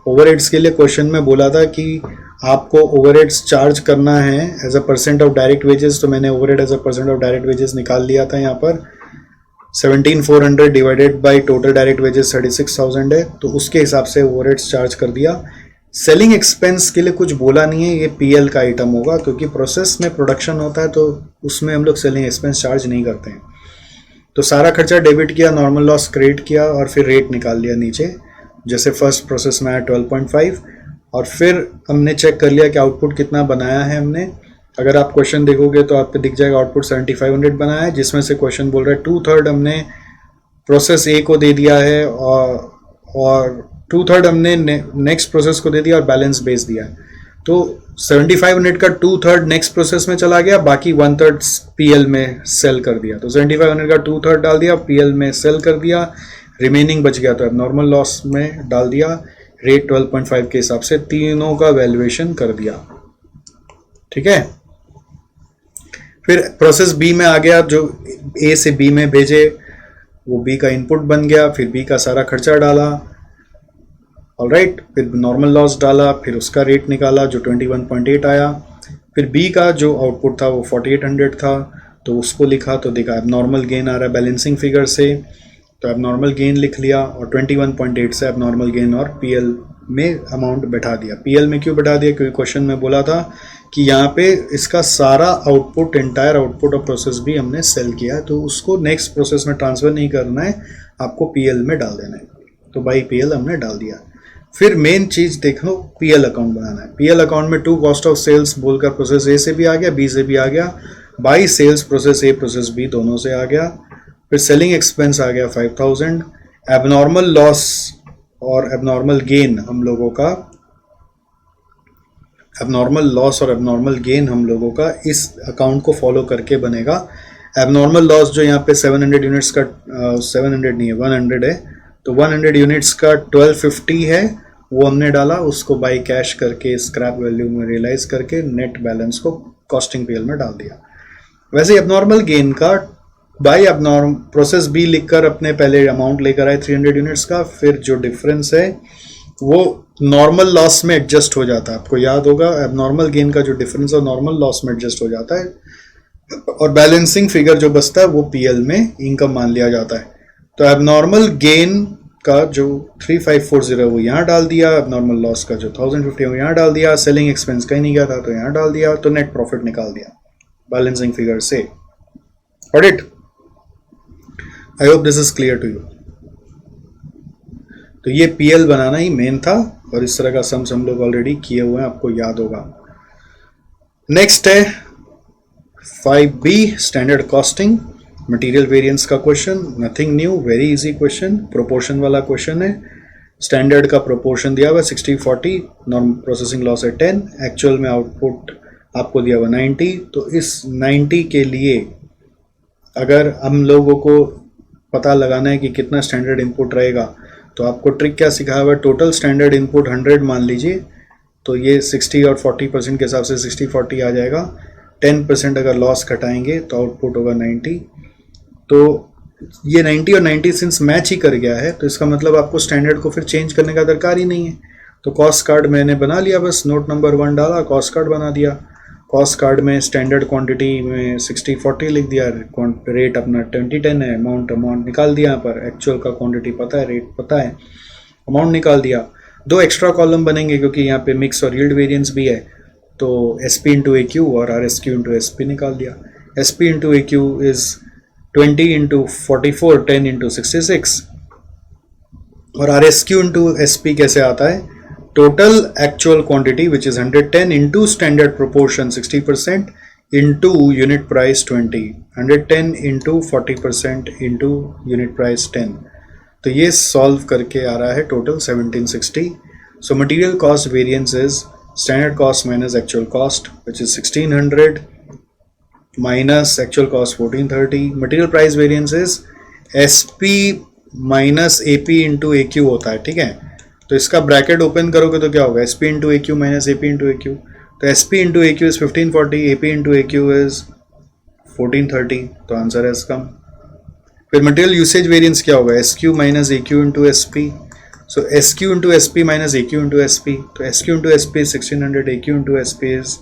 ओवरहेड्स के लिए क्वेश्चन में बोला था कि आपको ओवरहेड्स चार्ज करना है as a percent of direct wages, तो मैंने overhead as a percent of direct wages निकाल लिया था। यहाँ पर 17,400 divided by total direct wages 36,000 है, तो उसके हिसाब से ओवरहेड्स चार्ज कर दिया। सेलिंग एक्सपेंस के लिए कुछ बोला नहीं है, ये पीएल का आइटम होगा, क्योंकि प्रोसेस में प्रोडक्शन होता है तो उसमें हम लोग सेलिंग एक्सपेंस चार्ज नहीं करते हैं। तो सारा खर्चा डेबिट किया, नॉर्मल लॉस क्रिएट किया, और फिर रेट निकाल लिया नीचे, जैसे फर्स्ट प्रोसेस में आया 12.5, और फिर हमने चेक कर लिया कि आउटपुट कितना बनाया है हमने। अगर आप क्वेश्चन देखोगे तो आपको दिख जाएगा आउटपुट 7500 बनाया है, जिसमें से क्वेश्चन बोल रहा है 2/3 हमने प्रोसेस ए को दे दिया है, और 2/3 हमने नेक्स्ट प्रोसेस को दे दिया, और बैलेंस बेस दिया है। तो 7500 का 2/3 नेक्स्ट प्रोसेस में चला गया, बाकी 1/3 पीएल में सेल कर दिया। तो 7500 का 2/3 डाल दिया, पीएल में सेल कर दिया, रिमेनिंग बच गया तो अब नॉर्मल लॉस में डाल दिया, रेट 12.5 के हिसाब से तीनों का वैल्यूएशन कर दिया। ठीक है, फिर प्रोसेस बी में आ गया, जो ए से बी में भेजे वो बी का इनपुट बन गया, फिर बी का सारा खर्चा डाला, ऑलराइट, फिर नॉर्मल लॉस डाला, फिर उसका रेट निकाला जो 21.8 आया, फिर बी का जो आउटपुट था वो 4800 था, तो उसको लिखा, तो देखा अब नॉर्मल गेन आ रहा है बैलेंसिंग फिगर से, तो अब नॉर्मल गेन लिख लिया, और 21.8 से अब नॉर्मल गेन और पीएल में अमाउंट बैठा दिया। पीएल में क्यों बैठा दिया, क्योंकि क्वेश्चन में बोला था कि यहाँ पे इसका सारा output, entire output of process भी हमने सेल किया है, तो उसको नेक्स्ट प्रोसेस में ट्रांसफर नहीं करना है, आपको पीएल में डाल देना है, तो बाई पीएल हमने डाल दिया। फिर मेन चीज़ देखो, पीएल अकाउंट बनाना है। पीएल अकाउंट में 2 कॉस्ट ऑफ सेल्स बोलकर प्रोसेस ए से भी आ गया, बी से भी आ गया, by sales process A process B दोनों से आ गया। फिर सेलिंग एक्सपेंस आ गया 5000, एबनॉर्मल लॉस और एबनॉर्मल गेन हम लोगों का, एबनॉर्मल लॉस और एबनॉर्मल गेन हम लोगों का इस अकाउंट को फॉलो करके बनेगा। एबनॉर्मल लॉस जो यहाँ पे 700 यूनिट्स का, 700 नहीं है 100 है, तो 100 यूनिट्स का 1250 है, वो हमने डाला, उसको बाई कैश करके स्क्रैप वैल्यू में रियलाइज करके नेट बैलेंस को कॉस्टिंग पीएल में डाल दिया। वैसे एबनॉर्मल गेन का बाई एबनॉर्मल प्रोसेस बी लिखकर अपने पहले अमाउंट लेकर आए 300 यूनिट्स का, फिर जो डिफरेंस है वो नॉर्मल लॉस में एडजस्ट हो जाता है। आपको याद होगा एबनॉर्मल गेन का जो डिफरेंस है नॉर्मल लॉस में एडजस्ट हो जाता है, और बैलेंसिंग फिगर जो बचता है वो पीएल में इनकम मान लिया जाता है। तो एबनॉर्मल गेन का जो 3540 है वो यहाँ डाल दिया, एबनॉर्मल लॉस का जो 1050 है वो यहाँ डाल दिया, सेलिंग एक्सपेंस कहीं नहीं गया था तो यहाँ डाल दिया, तो नेट प्रॉफिट निकाल दिया बैलेंसिंग फिगर से। Got it? I hope this is clear to you. तो ये पीएल बनाना ही मेन था, और इस तरह का सम्स हम लोग ऑलरेडी किए हुए हैं, आपको याद होगा। नेक्स्ट है 5B standard costing, material variance का question, nothing new, very easy question, proportion वाला क्वेश्चन है। स्टैंडर्ड का प्रोपोर्शन दिया हुआ 60-40, नॉर्मल प्रोसेसिंग लॉस है 10, एक्चुअल में आउटपुट आपको दिया हुआ 90। तो इस 90 के लिए अगर हम लोगों को पता लगाना है कि कितना स्टैंडर्ड इनपुट रहेगा, तो आपको ट्रिक क्या सिखाया हुआ है, टोटल स्टैंडर्ड इनपुट 100 मान लीजिए, तो ये 60 और 40% के हिसाब से 60-40 आ जाएगा। 10% अगर लॉस घटाएंगे तो आउटपुट होगा 90। तो ये 90 और 90 सिंस मैच ही कर गया है, तो इसका मतलब आपको स्टैंडर्ड को फिर चेंज करने का दरकार ही नहीं है। तो कॉस्ट कार्ड मैंने बना लिया, बस नोट नंबर 1 डाला, कॉस्ट कार्ड बना दिया। कॉस्ट कार्ड में स्टैंडर्ड क्वांटिटी में 60-40 लिख दिया, रेट अपना 20-10 है, अमाउंट निकाल दिया। यहाँ पर एक्चुअल का क्वांटिटी पता है, रेट पता है, अमाउंट निकाल दिया। 2 एक्स्ट्रा कॉलम बनेंगे क्योंकि यहाँ पे मिक्स और यील्ड वेरिएंस भी है, तो SP इंटू AQ और RSQ इंटू SP निकाल दिया। SP into AQ is 20 into 44, 10 into 66, और RSQ इंटू SP कैसे आता है, total actual quantity which is 110 into standard proportion 60% into unit price 20, 110 into 40% into unit price 10। तो ये सॉल्व करके आ रहा है total 1760। So material cost variance is standard cost minus actual cost which is 1600 minus actual cost 1430। Material price variance is SP minus AP into AQ होता है, ठीक है। तो इसका ब्रैकेट ओपन करोगे तो क्या होगा, SP into AQ minus AP into AQ। तो SP into AQ is 1540, AP into AQ is 1430, तो आंसर है इसका। फिर मटेरियल यूसेज वेरिएंस क्या होगा, SQ minus AQ into SP। सो SQ into SP minus AQ into SP, तो SQ into SP is 1600, AQ into SP is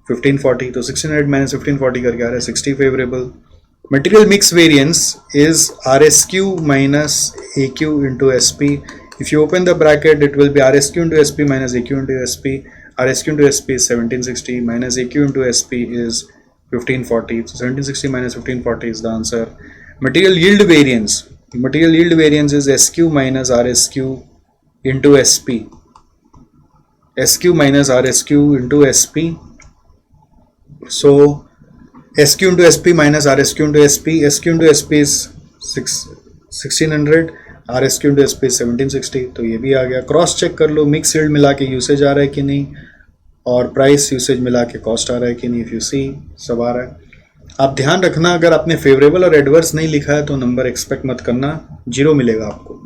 1540, तो 1600 minus 1540 करके आ रहा है 60 favourable. Material mix variance is RSQ minus AQ into SP। If you open the bracket, it will be RSQ into SP minus AQ into SP. RSQ into SP is 1760 minus AQ into SP is 1540. So 1760 minus 1540 is the answer. Material yield variance. Material yield variance is SQ minus RSQ into SP. SQ minus RSQ into SP. So SQ into SP minus RSQ into SP. SQ into SP is 1600. RSQ into SP 1760, तो ये भी आ गया। Cross check कर लो, mix yield मिला के usage आ रहा है कि नहीं, और प्राइस यूसेज मिला के कॉस्ट आ रहा है कि नहीं। इफ यू सी सब आ रहा है। आप ध्यान रखना, अगर आपने फेवरेबल और एडवर्स नहीं लिखा है तो नंबर एक्सपेक्ट मत करना, 0 मिलेगा आपको।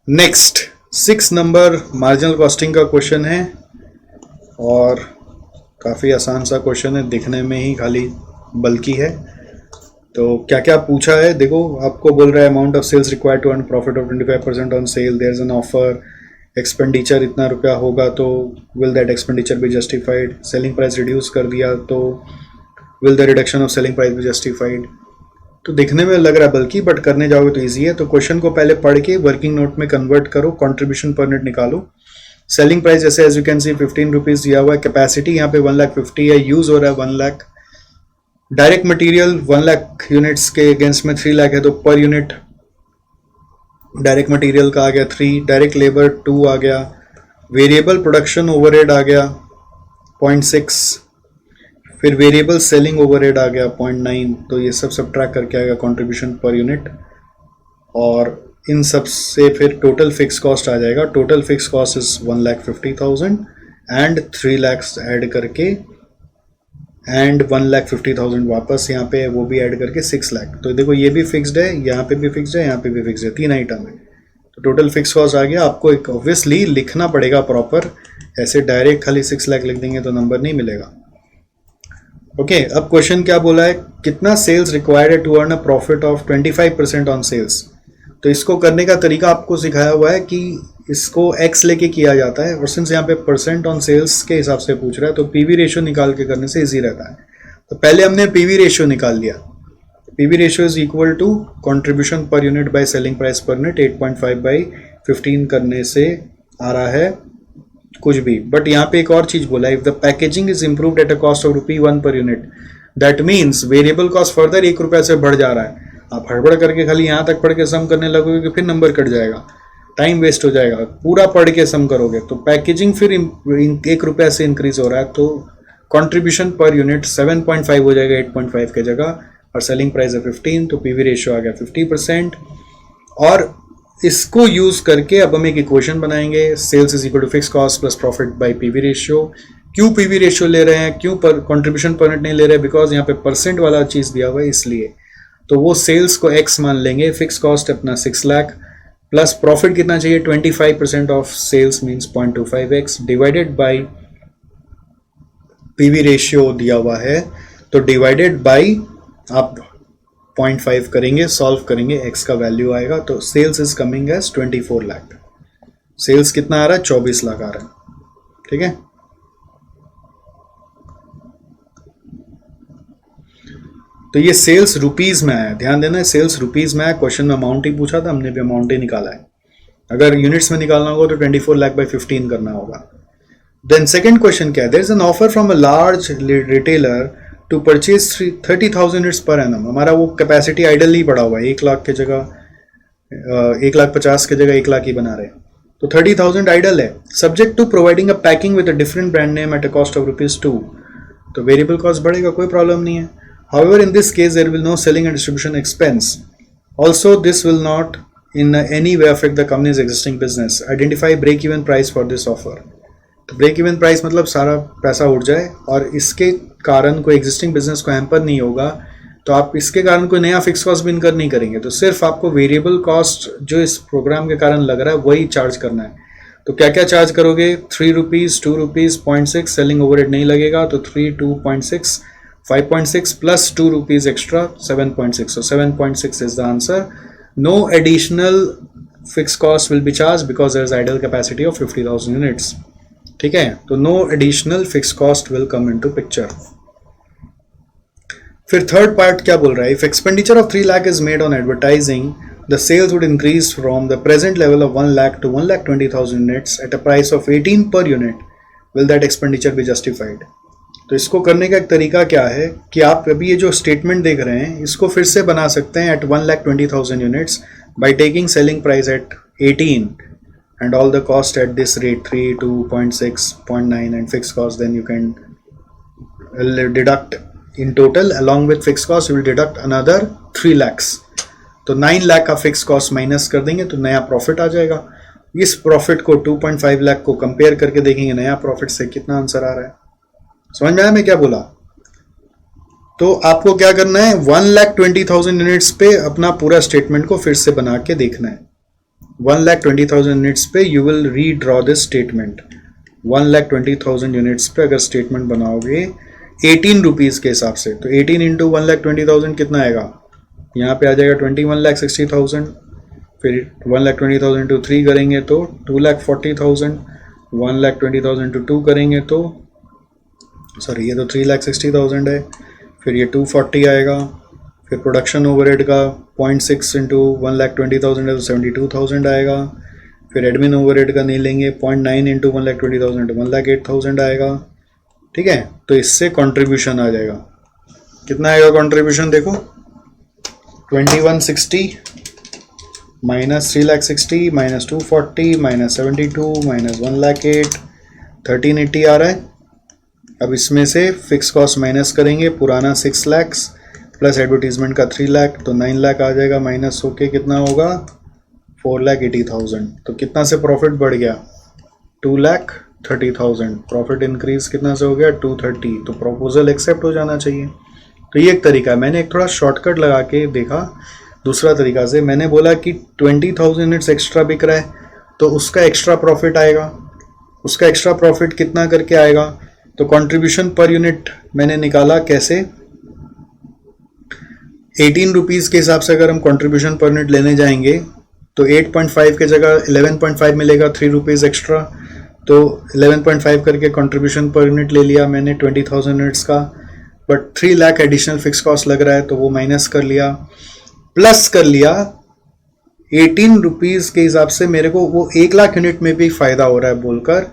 नेक्स्ट 6 नंबर मार्जिनल कॉस्टिंग का क्वेश्चन है, और काफ़ी आसान सा क्वेश्चन है, दिखने में ही खाली बल्कि है। तो क्या क्या पूछा है देखो, आपको बोल रहा है amount of sales required to earn profit of 25% on sale, there is an offer, expenditure इतना रुपया होगा तो will that expenditure be justified, selling price reduce कर दिया तो will the reduction of selling price be justified. तो देखने में लग रहा है बल्कि, बट करने जाओगे तो ईजी है। तो क्वेश्चन को पहले पढ़ के वर्किंग नोट में कन्वर्ट करो, कॉन्ट्रीब्यूशन पर यूनिट निकालो। सेलिंग प्राइस जैसे as you can see 15 rupees दिया हुआ है, कैपेसिटी यहाँ पे 1,50,000 है, यूज़ हो रहा है 1 lakh. Direct material 1 lakh units के अगेंस्ट में 3 लाख है, तो पर यूनिट डायरेक्ट मटेरियल का आ गया 3, डायरेक्ट लेबर 2 आ गया, वेरिएबल प्रोडक्शन ओवरहेड आ गया 0.6, फिर वेरिएबल सेलिंग ओवरहेड आ गया 0.9। तो ये सब सब्ट्रैक्ट करके आएगा कंट्रीब्यूशन पर यूनिट, और इन सब से फिर टोटल फिक्स कॉस्ट आ जाएगा। Total fix cost is 1,50,000 and 3 lakh add करके एंड 1,50,000 वापस यहाँ पे वो भी ऐड करके 6 लाख। तो देखो ये भी फिक्स्ड है, यहाँ पे भी फिक्स्ड है, यहाँ पे भी फिक्स्ड है, 3 आइटम है। तो टोटल फिक्स कॉस्ट आ गया। आपको एक ऑब्वियसली लिखना पड़ेगा प्रॉपर, ऐसे डायरेक्ट खाली 6 लाख लिख देंगे तो नंबर नहीं मिलेगा। ओके, अब क्वेश्चन क्या बोला है, कितना सेल्स रिक्वायर्ड है to earn a profit of 25% on sales. तो इसको करने का तरीका आपको सिखाया हुआ है कि इसको x लेके किया जाता है, और सिंस यहाँ पे परसेंट ऑन सेल्स के हिसाब से पूछ रहा है तो पीवी रेशियो निकाल के करने से इजी रहता है। तो पहले हमने पीवी रेशियो निकाल लिया। PV ratio is equal to contribution per unit by selling price per unit, 8.5/15 करने से आ रहा है कुछ भी। बट यहाँ पे एक और चीज बोला, if the packaging is improved eight a cost of ₹1 per unit, that means variable cost further ₹1 से बढ़ जा रहा है। आप हड़बड़ करके खाली यहाँ तक पढ़ के सम करने लगोगे कि फिर नंबर कट जाएगा। टाइम वेस्ट हो जाएगा, पूरा पढ़ के सम करोगे तो पैकेजिंग फिर 1 रुपया से इंक्रीज हो रहा है तो कंट्रीब्यूशन पर यूनिट 7.5 हो जाएगा 8.5 के जगह, और सेलिंग प्राइस है 15 तो पीवी रेशियो आ गया 50%। और इसको यूज करके अब हम एक इक्वेशन बनाएंगे, sales is equal to fix cost plus profit by PV ratio. क्यों पीवी रेशियो ले रहे हैं, क्यों पर कंट्रीब्यूशन पर यूनिट नहीं ले रहे, बिकॉज यहाँ पे परसेंट वाला चीज दिया हुआ है इसलिए। तो वो सेल्स को x मान लेंगे, फिक्स कॉस्ट अपना 6 लाख प्लस प्रॉफिट कितना चाहिए 25% off sales means 0.25x divided by PV ratio दिया हुआ है तो डिवाइडेड बाय आप 0.5 करेंगे, सॉल्व करेंगे, x का वैल्यू आएगा तो sales is coming as 24 lakh. Sales कितना आ रहा है 24 लाख आ रहा है, ठीक है। तो ये सेल्स रुपीज में आया, ध्यान देना सेल्स रुपीज में आया, क्वेश्चन में अमाउंट ही पूछा था, हमने भी अमाउंट ही निकाला है। अगर यूनिट्स में निकालना होगा तो 24 लाख बाय 15 करना होगा। देन सेकंड क्वेश्चन क्या है, there is an offer from a large retailer to purchase 30,000 units per annum. हमारा वो कैपेसिटी आइडल ही पड़ा हुआ है, 1 लाख के जगह 1,50,000 के जगह 1 लाख ही बना रहे, तो 30,000 आइडल है। Subject to providing a packing with a different brand name at a cost of ₹2, तो वेरिएबल कॉस्ट बढ़ेगा, कोई प्रॉब्लम नहीं है। However, in this case, there will no selling and distribution expense. Also, this will not in any way affect the company's existing business. Identify break-even price for this offer. तो break-even price मतलब सारा पैसा उड़ जाए और इसके कारण कोई existing business को हैम्पर नहीं होगा, तो आप इसके कारण कोई नया फिक्स कॉस्ट भी इनकर नहीं करेंगे, तो सिर्फ आपको वेरिएबल कॉस्ट जो इस प्रोग्राम के कारण लग रहा है वही चार्ज करना है। तो क्या क्या चार्ज करोगे, 3 रुपीज़, 2 रुपीज़, 0.6, सेलिंग ओवरहेड नहीं लगेगा तो 3, 2.6, 5.6 plus 2 rupees extra 7.6, so 7.6 is the answer. No additional fixed cost will be charged because there is idle capacity of 50,000 units. ठीक है, तो no additional fixed cost will come into picture. फिर third part क्या बोल रहा है, if expenditure of 3 lakh is made on advertising, the sales would increase from the present level of 1 lakh to 1,20,000 units at a price of 18 per unit. Will that expenditure be justified? तो इसको करने का एक तरीका क्या है कि आप अभी ये जो स्टेटमेंट देख रहे हैं इसको फिर से बना सकते हैं at 1,20,000 units by taking selling price at 18 and all the cost at this rate 3, 2.6, 0.9 and fix cost, then you can deduct in total along with fix cost you will deduct another 3 lakhs। तो 9 लाख का fix cost minus कर देंगे तो नया profit आ जाएगा। इस profit को 2.5 लाख को कंपेयर करके देखेंगे नया प्रॉफिट से कितना आंसर आ रहा है। समझ में आया मैं क्या बोला? तो आपको क्या करना है, 1,20,000 यूनिट्स पे अपना पूरा स्टेटमेंट को फिर से बना के देखना है। 1,20,000 यूनिट्स पे you will redraw this statement. 1,20,000 units पे अगर स्टेटमेंट बनाओगे 18 रुपीज़ के हिसाब से, तो 18 इंटू 1,20,000 कितना आएगा, यहाँ पे आ जाएगा 21,60,000। फिर 1,20,000 इंटू 3 करेंगे तो 2,40,000। 1,20,000 इंटू 2 करेंगे तो सॉरी ये तो 3,60,000 है, फिर ये 240 आएगा। फिर प्रोडक्शन ओवरहेड का 0.6 इंटू 1,20,000 है तो 72,000 आएगा। फिर एडमिन ओवरहेड का नहीं लेंगे, 0.9 इंटू 1,20,000 तो 1,08,000 आएगा। ठीक है, तो इससे कंट्रीब्यूशन आ जाएगा, कितना आएगा कंट्रीब्यूशन देखो, 2160 माइनस 3,60,000 माइनस 240 माइनस 72 माइनस 1,08,000, 1380 आ रहा है। अब इसमें से फिक्स कॉस्ट माइनस करेंगे, पुराना 6 लाख प्लस एडवर्टीजमेंट का 3 लाख तो 9 लाख आ जाएगा, माइनस होके कितना होगा 4,80,000। तो कितना से प्रॉफिट बढ़ गया 2,30,000। प्रॉफिट इंक्रीज कितना से हो गया 230, तो प्रपोजल एक्सेप्ट हो जाना चाहिए। तो ये एक तरीका है, मैंने एक थोड़ा शॉर्टकट लगा के देखा। दूसरा तरीका से मैंने बोला कि 20,000 यूनिट्स एक्स्ट्रा बिक रहा है तो उसका एक्स्ट्रा प्रॉफिट आएगा, उसका एक्स्ट्रा प्रॉफिट कितना करके आएगा, तो कंट्रीब्यूशन पर यूनिट मैंने निकाला कैसे, 18 रुपीज़ के हिसाब से अगर हम कंट्रीब्यूशन पर यूनिट लेने जाएंगे तो 8.5 के जगह 11.5 मिलेगा, 3 रुपीज़ एक्स्ट्रा, तो 11.5 करके कंट्रीब्यूशन पर यूनिट ले लिया मैंने 20,000 यूनिट्स का। But 3 lakh additional fix cost लग रहा है तो वो माइनस कर लिया, प्लस कर लिया 18 रुपीज़ के हिसाब से मेरे को वो 1 लाख यूनिट में भी फ़ायदा हो रहा है बोलकर,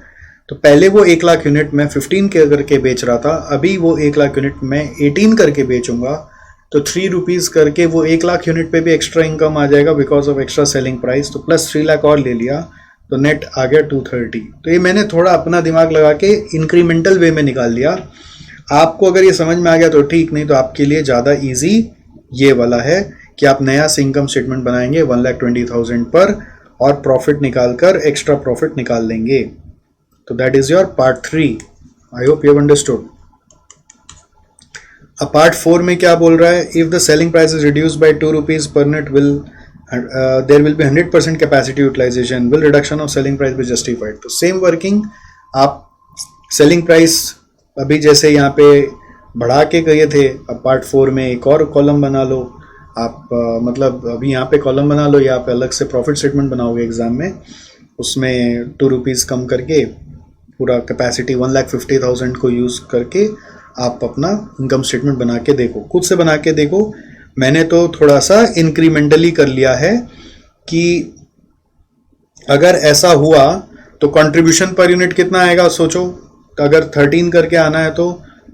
तो पहले वो 1 लाख यूनिट में 15 के करके बेच रहा था, अभी वो 1 लाख यूनिट में 18 करके बेचूंगा तो 3 रुपीज़ करके वो 1 लाख यूनिट पे भी एक्स्ट्रा इनकम आ जाएगा because of extra selling price, तो प्लस 3 लाख और ले लिया तो नेट आ गया 230। तो ये मैंने थोड़ा अपना दिमाग लगा के इंक्रीमेंटल वे में निकाल लिया। आपको अगर ये समझ में आ गया तो ठीक, नहीं तो आपके लिए ज़्यादा ईजी ये वाला है कि आप नया से इनकम स्टेटमेंट बनाएंगे 1,20,000 पर और प्रॉफिट निकाल कर एक्स्ट्रा प्रॉफिट निकाल लेंगे। तो that is your part 3। I hope you have understood. अब पार्ट 4 में क्या बोल रहा है, if the selling price is reduced by 2 rupees per unit will there will be 100% capacity utilisation, will reduction of selling price be justified. तो same working, आप selling price अभी जैसे यहाँ पे बढ़ा के गए थे, अब पार्ट 4 में एक और कॉलम बना लो आप, मतलब अभी यहाँ पे कॉलम बना लो या पे अलग से प्रॉफिट स्टेटमेंट बनाओगे एग्जाम में, उसमें 2 रुपीज़ कम करके पूरा कैपेसिटी 1,50,000 को यूज़ करके आप अपना इनकम स्टेटमेंट बना के देखो, खुद से बना के देखो। मैंने तो थोड़ा सा इंक्रीमेंटली कर लिया है कि अगर ऐसा हुआ तो कंट्रीब्यूशन पर यूनिट कितना आएगा सोचो। अगर 13 करके आना है तो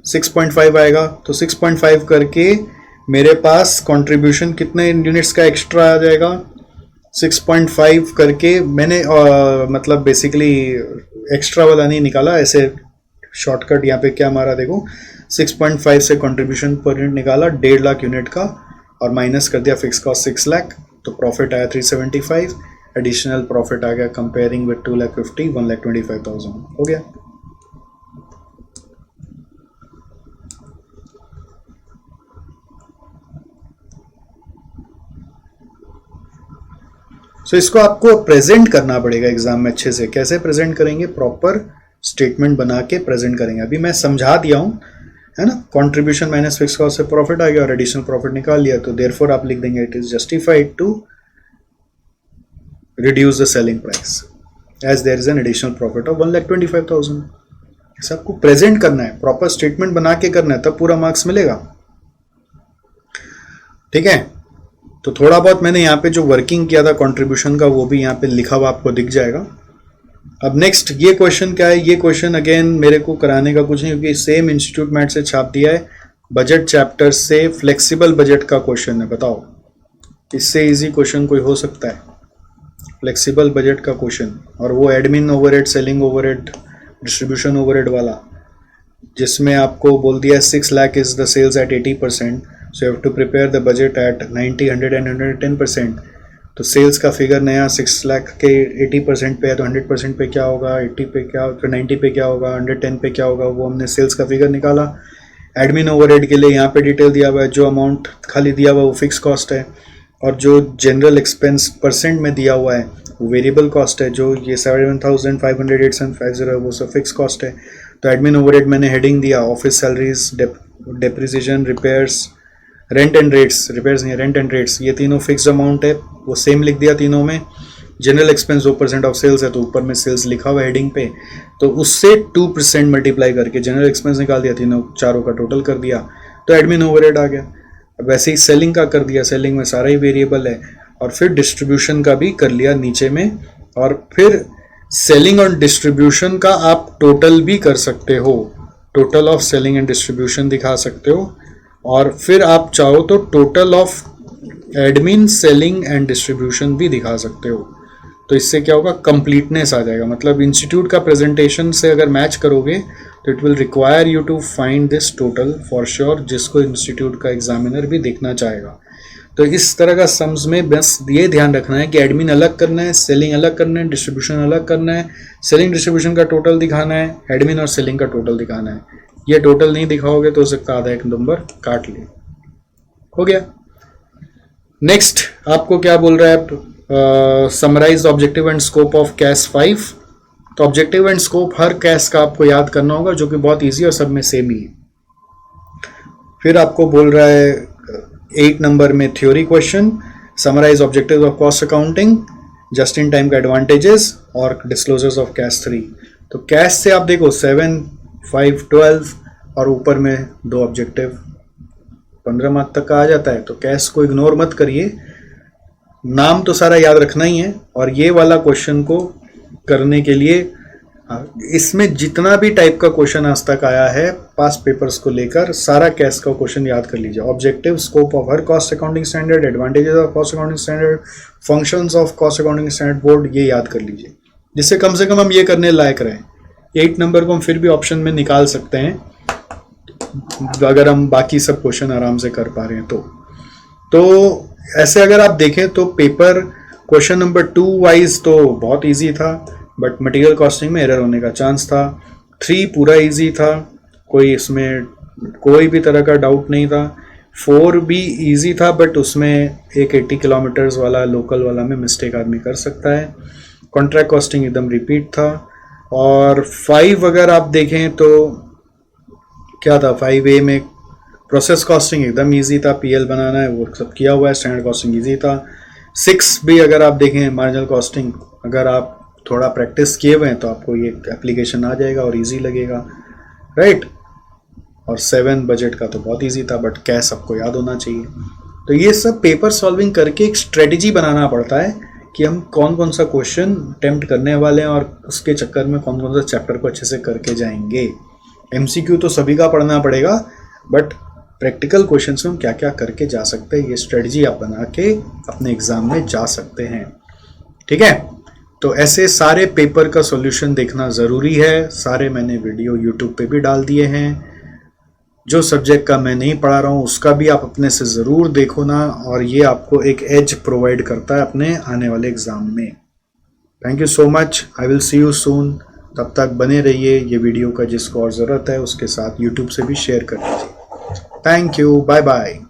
6.5 आएगा, तो 6.5 करके मेरे पास कंट्रीब्यूशन कितने यूनिट्स का एक्स्ट्रा आ जाएगा। 6.5 करके मैंने मतलब बेसिकली एक्स्ट्रा वाला नहीं निकाला, ऐसे शॉर्टकट यहाँ पे क्या मारा देखो, 6.5 से कंट्रीब्यूशन पर यूनिट निकाला 1.5 लाख यूनिट का और माइनस कर दिया फिक्स कॉस्ट 6 लाख, तो प्रॉफिट आया 375, एडिशनल प्रॉफिट आ गया कंपेयरिंग विद 2,50,000 1,25,000 हो गया। सो इसको आपको प्रेजेंट करना पड़ेगा एग्जाम में अच्छे से। कैसे प्रेजेंट करेंगे, प्रॉपर स्टेटमेंट बना के प्रेजेंट करेंगे। अभी मैं समझा दिया हूं, है ना, कंट्रीब्यूशन माइनस फिक्स कॉस्ट से प्रॉफिट आ गया और एडिशनल प्रॉफिट निकाल लिया, तो देयरफॉर आप लिख देंगे it is justified to reduce the selling price as there is an additional profit of 1,25,000। ऐसा आपको प्रेजेंट करना है, प्रॉपर स्टेटमेंट बना के करना है, तब पूरा मार्क्स मिलेगा। ठीक है, तो थोड़ा बहुत मैंने यहाँ पे जो वर्किंग किया था कंट्रीब्यूशन का वो भी यहाँ पे लिखा हुआ आपको दिख जाएगा। अब नेक्स्ट ये क्वेश्चन क्या है, ये क्वेश्चन अगेन मेरे को कराने का कुछ नहीं, क्योंकि सेम इंस्टीट्यूट मैथ से छाप दिया है, बजट चैप्टर से फ्लेक्सिबल बजट का क्वेश्चन है। बताओ इससे इजी क्वेश्चन कोई हो सकता है? फ्लेक्सिबल बजट का क्वेश्चन, और वो admin overhead, selling overhead, distribution overhead वाला, जिसमें आपको बोल दिया 6 lakh is the sales at 80%, so you have to prepare the budget at 90, 100 and 110%। तो सेल्स का फिगर नया 6 लाख के 80% पे है, तो 100% पे क्या होगा, 80 पे क्या, फिर 90 पे क्या होगा, 110 पे क्या होगा, वो हमने सेल्स का फिगर निकाला। एडमिन ओवरहेड के लिए यहाँ पे डिटेल दिया हुआ है, जो अमाउंट खाली दिया हुआ है वो फिक्स कॉस्ट है, और जो जनरल एक्सपेंस परसेंट में दिया हुआ है वो वेरिएबल कॉस्ट है, जो ये 7,500 है वो सब फिक्स कॉस्ट है। तो एडमिन ओवरहेड मैंने हेडिंग दिया office salaries, depreciation, repairs, rent and rates, repairs नहीं, रेंट एंड रेट्स, ये तीनों फिक्स अमाउंट है, वो सेम लिख दिया तीनों में। जनरल एक्सपेंस 2% ऑफ सेल्स है, तो ऊपर में सेल्स लिखा हुआ है हेडिंग पे, तो उससे 2% मल्टीप्लाई करके जनरल एक्सपेंस निकाल दिया, तीनों चारों का टोटल कर दिया, तो एडमिन ओवरहेड आ गया। अब वैसे ही सेलिंग का कर दिया, सेलिंग में सारा ही वेरिएबल है, और फिर डिस्ट्रीब्यूशन का भी कर लिया नीचे में, और फिर सेलिंग और डिस्ट्रीब्यूशन का आप टोटल भी कर सकते हो, total of selling and distribution दिखा सकते हो, और फिर आप चाहो तो total of admin, selling and distribution भी दिखा सकते हो। तो इससे क्या होगा, कंप्लीटनेस आ जाएगा। मतलब इंस्टीट्यूट का प्रेजेंटेशन से अगर मैच करोगे तो it will require you to find this total for sure, जिसको इंस्टीट्यूट का एग्जामिनर भी देखना चाहेगा। तो इस तरह का सम्स में बस ये ध्यान रखना है कि एडमिन अलग करना है, सेलिंग अलग करना है, डिस्ट्रीब्यूशन अलग करना है, सेलिंग डिस्ट्रीब्यूशन का टोटल दिखाना है, एडमिन और सेलिंग का टोटल दिखाना है। ये टोटल नहीं दिखाओगे तो हो सकता आधा एक नंबर काट ले। हो गया। नेक्स्ट आपको क्या बोल रहा है, summarise objective and scope of CAS 5। तो ऑब्जेक्टिव एंड स्कोप हर कैश का आपको याद करना होगा, जो कि बहुत इजी और सब में सेम ही है। फिर आपको बोल रहा है 8 नंबर में theory question, summarise objective of cost accounting, just in time का एडवांटेजेस और डिस्क्लोजर्स ऑफ कैश 3। तो कैश से आप देखो 7, 5, 12 और ऊपर में 2 ऑब्जेक्टिव, 15 मार्क्स तक का आ जाता है। तो कैश को इग्नोर मत करिए, नाम तो सारा याद रखना ही है, और ये वाला क्वेश्चन को करने के लिए इसमें जितना भी टाइप का क्वेश्चन आज तक आया है पास्ट पेपर्स को लेकर, सारा कैश का क्वेश्चन याद कर लीजिए। Objective, scope of her cost accounting standard, advantages of cost accounting standard, functions of cost accounting standard board, ये याद कर लीजिए, जिससे कम से कम हम ये करने लायक रहें। 8 नंबर को हम फिर भी ऑप्शन में निकाल सकते हैं अगर हम बाकी सब क्वेश्चन आराम से कर पा रहे हैं तो ऐसे अगर आप देखें तो पेपर क्वेश्चन नंबर 2 वाइज तो बहुत इजी था, बट मटेरियल कॉस्टिंग में एरर होने का चांस था। 3 पूरा इजी था, कोई इसमें कोई भी तरह का डाउट नहीं था। 4 भी इजी था, बट उसमें एक 80 किलोमीटर्स वाला लोकल वाला में मिस्टेक आदमी कर सकता है। कॉन्ट्रैक्ट कॉस्टिंग एकदम रिपीट था। और 5 अगर आप देखें तो क्या था, 5A में प्रोसेस कॉस्टिंग एकदम इजी था, पीएल बनाना है वो सब किया हुआ है, स्टैंडर्ड कॉस्टिंग इजी था। 6 भी अगर आप देखें मार्जिनल कॉस्टिंग, अगर आप थोड़ा प्रैक्टिस किए हुए हैं तो आपको ये एप्लीकेशन आ जाएगा और इजी लगेगा, राइट। और 7 बजट का तो बहुत इजी था, बट कैश सबको याद होना चाहिए। तो ये सब पेपर सॉल्विंग करके एक स्ट्रेटजी बनाना पड़ता है कि हम कौन कौन सा क्वेश्चन अटेम्प्ट करने वाले हैं और उसके चक्कर में कौन कौन सा चैप्टर को अच्छे से करके जाएंगे। एमसीक्यू तो सभी का पढ़ना पड़ेगा, बट प्रैक्टिकल क्वेश्चन में हम क्या क्या करके जा सकते हैं, ये स्ट्रेटजी आप बना के अपने एग्जाम में जा सकते हैं, ठीक है। तो ऐसे सारे पेपर का सॉल्यूशन देखना ज़रूरी है। सारे मैंने वीडियो यूट्यूब पे भी डाल दिए हैं। जो सब्जेक्ट का मैं नहीं पढ़ा रहा हूँ उसका भी आप अपने से ज़रूर देखो ना, और ये आपको एक एज प्रोवाइड करता है अपने आने वाले एग्ज़ाम में। Thank you so much, I will see you soon. तब तक बने रहिए। ये वीडियो का जिसको और ज़रूरत है उसके साथ यूट्यूब से भी शेयर कर दीजिए। Thank you, bye bye.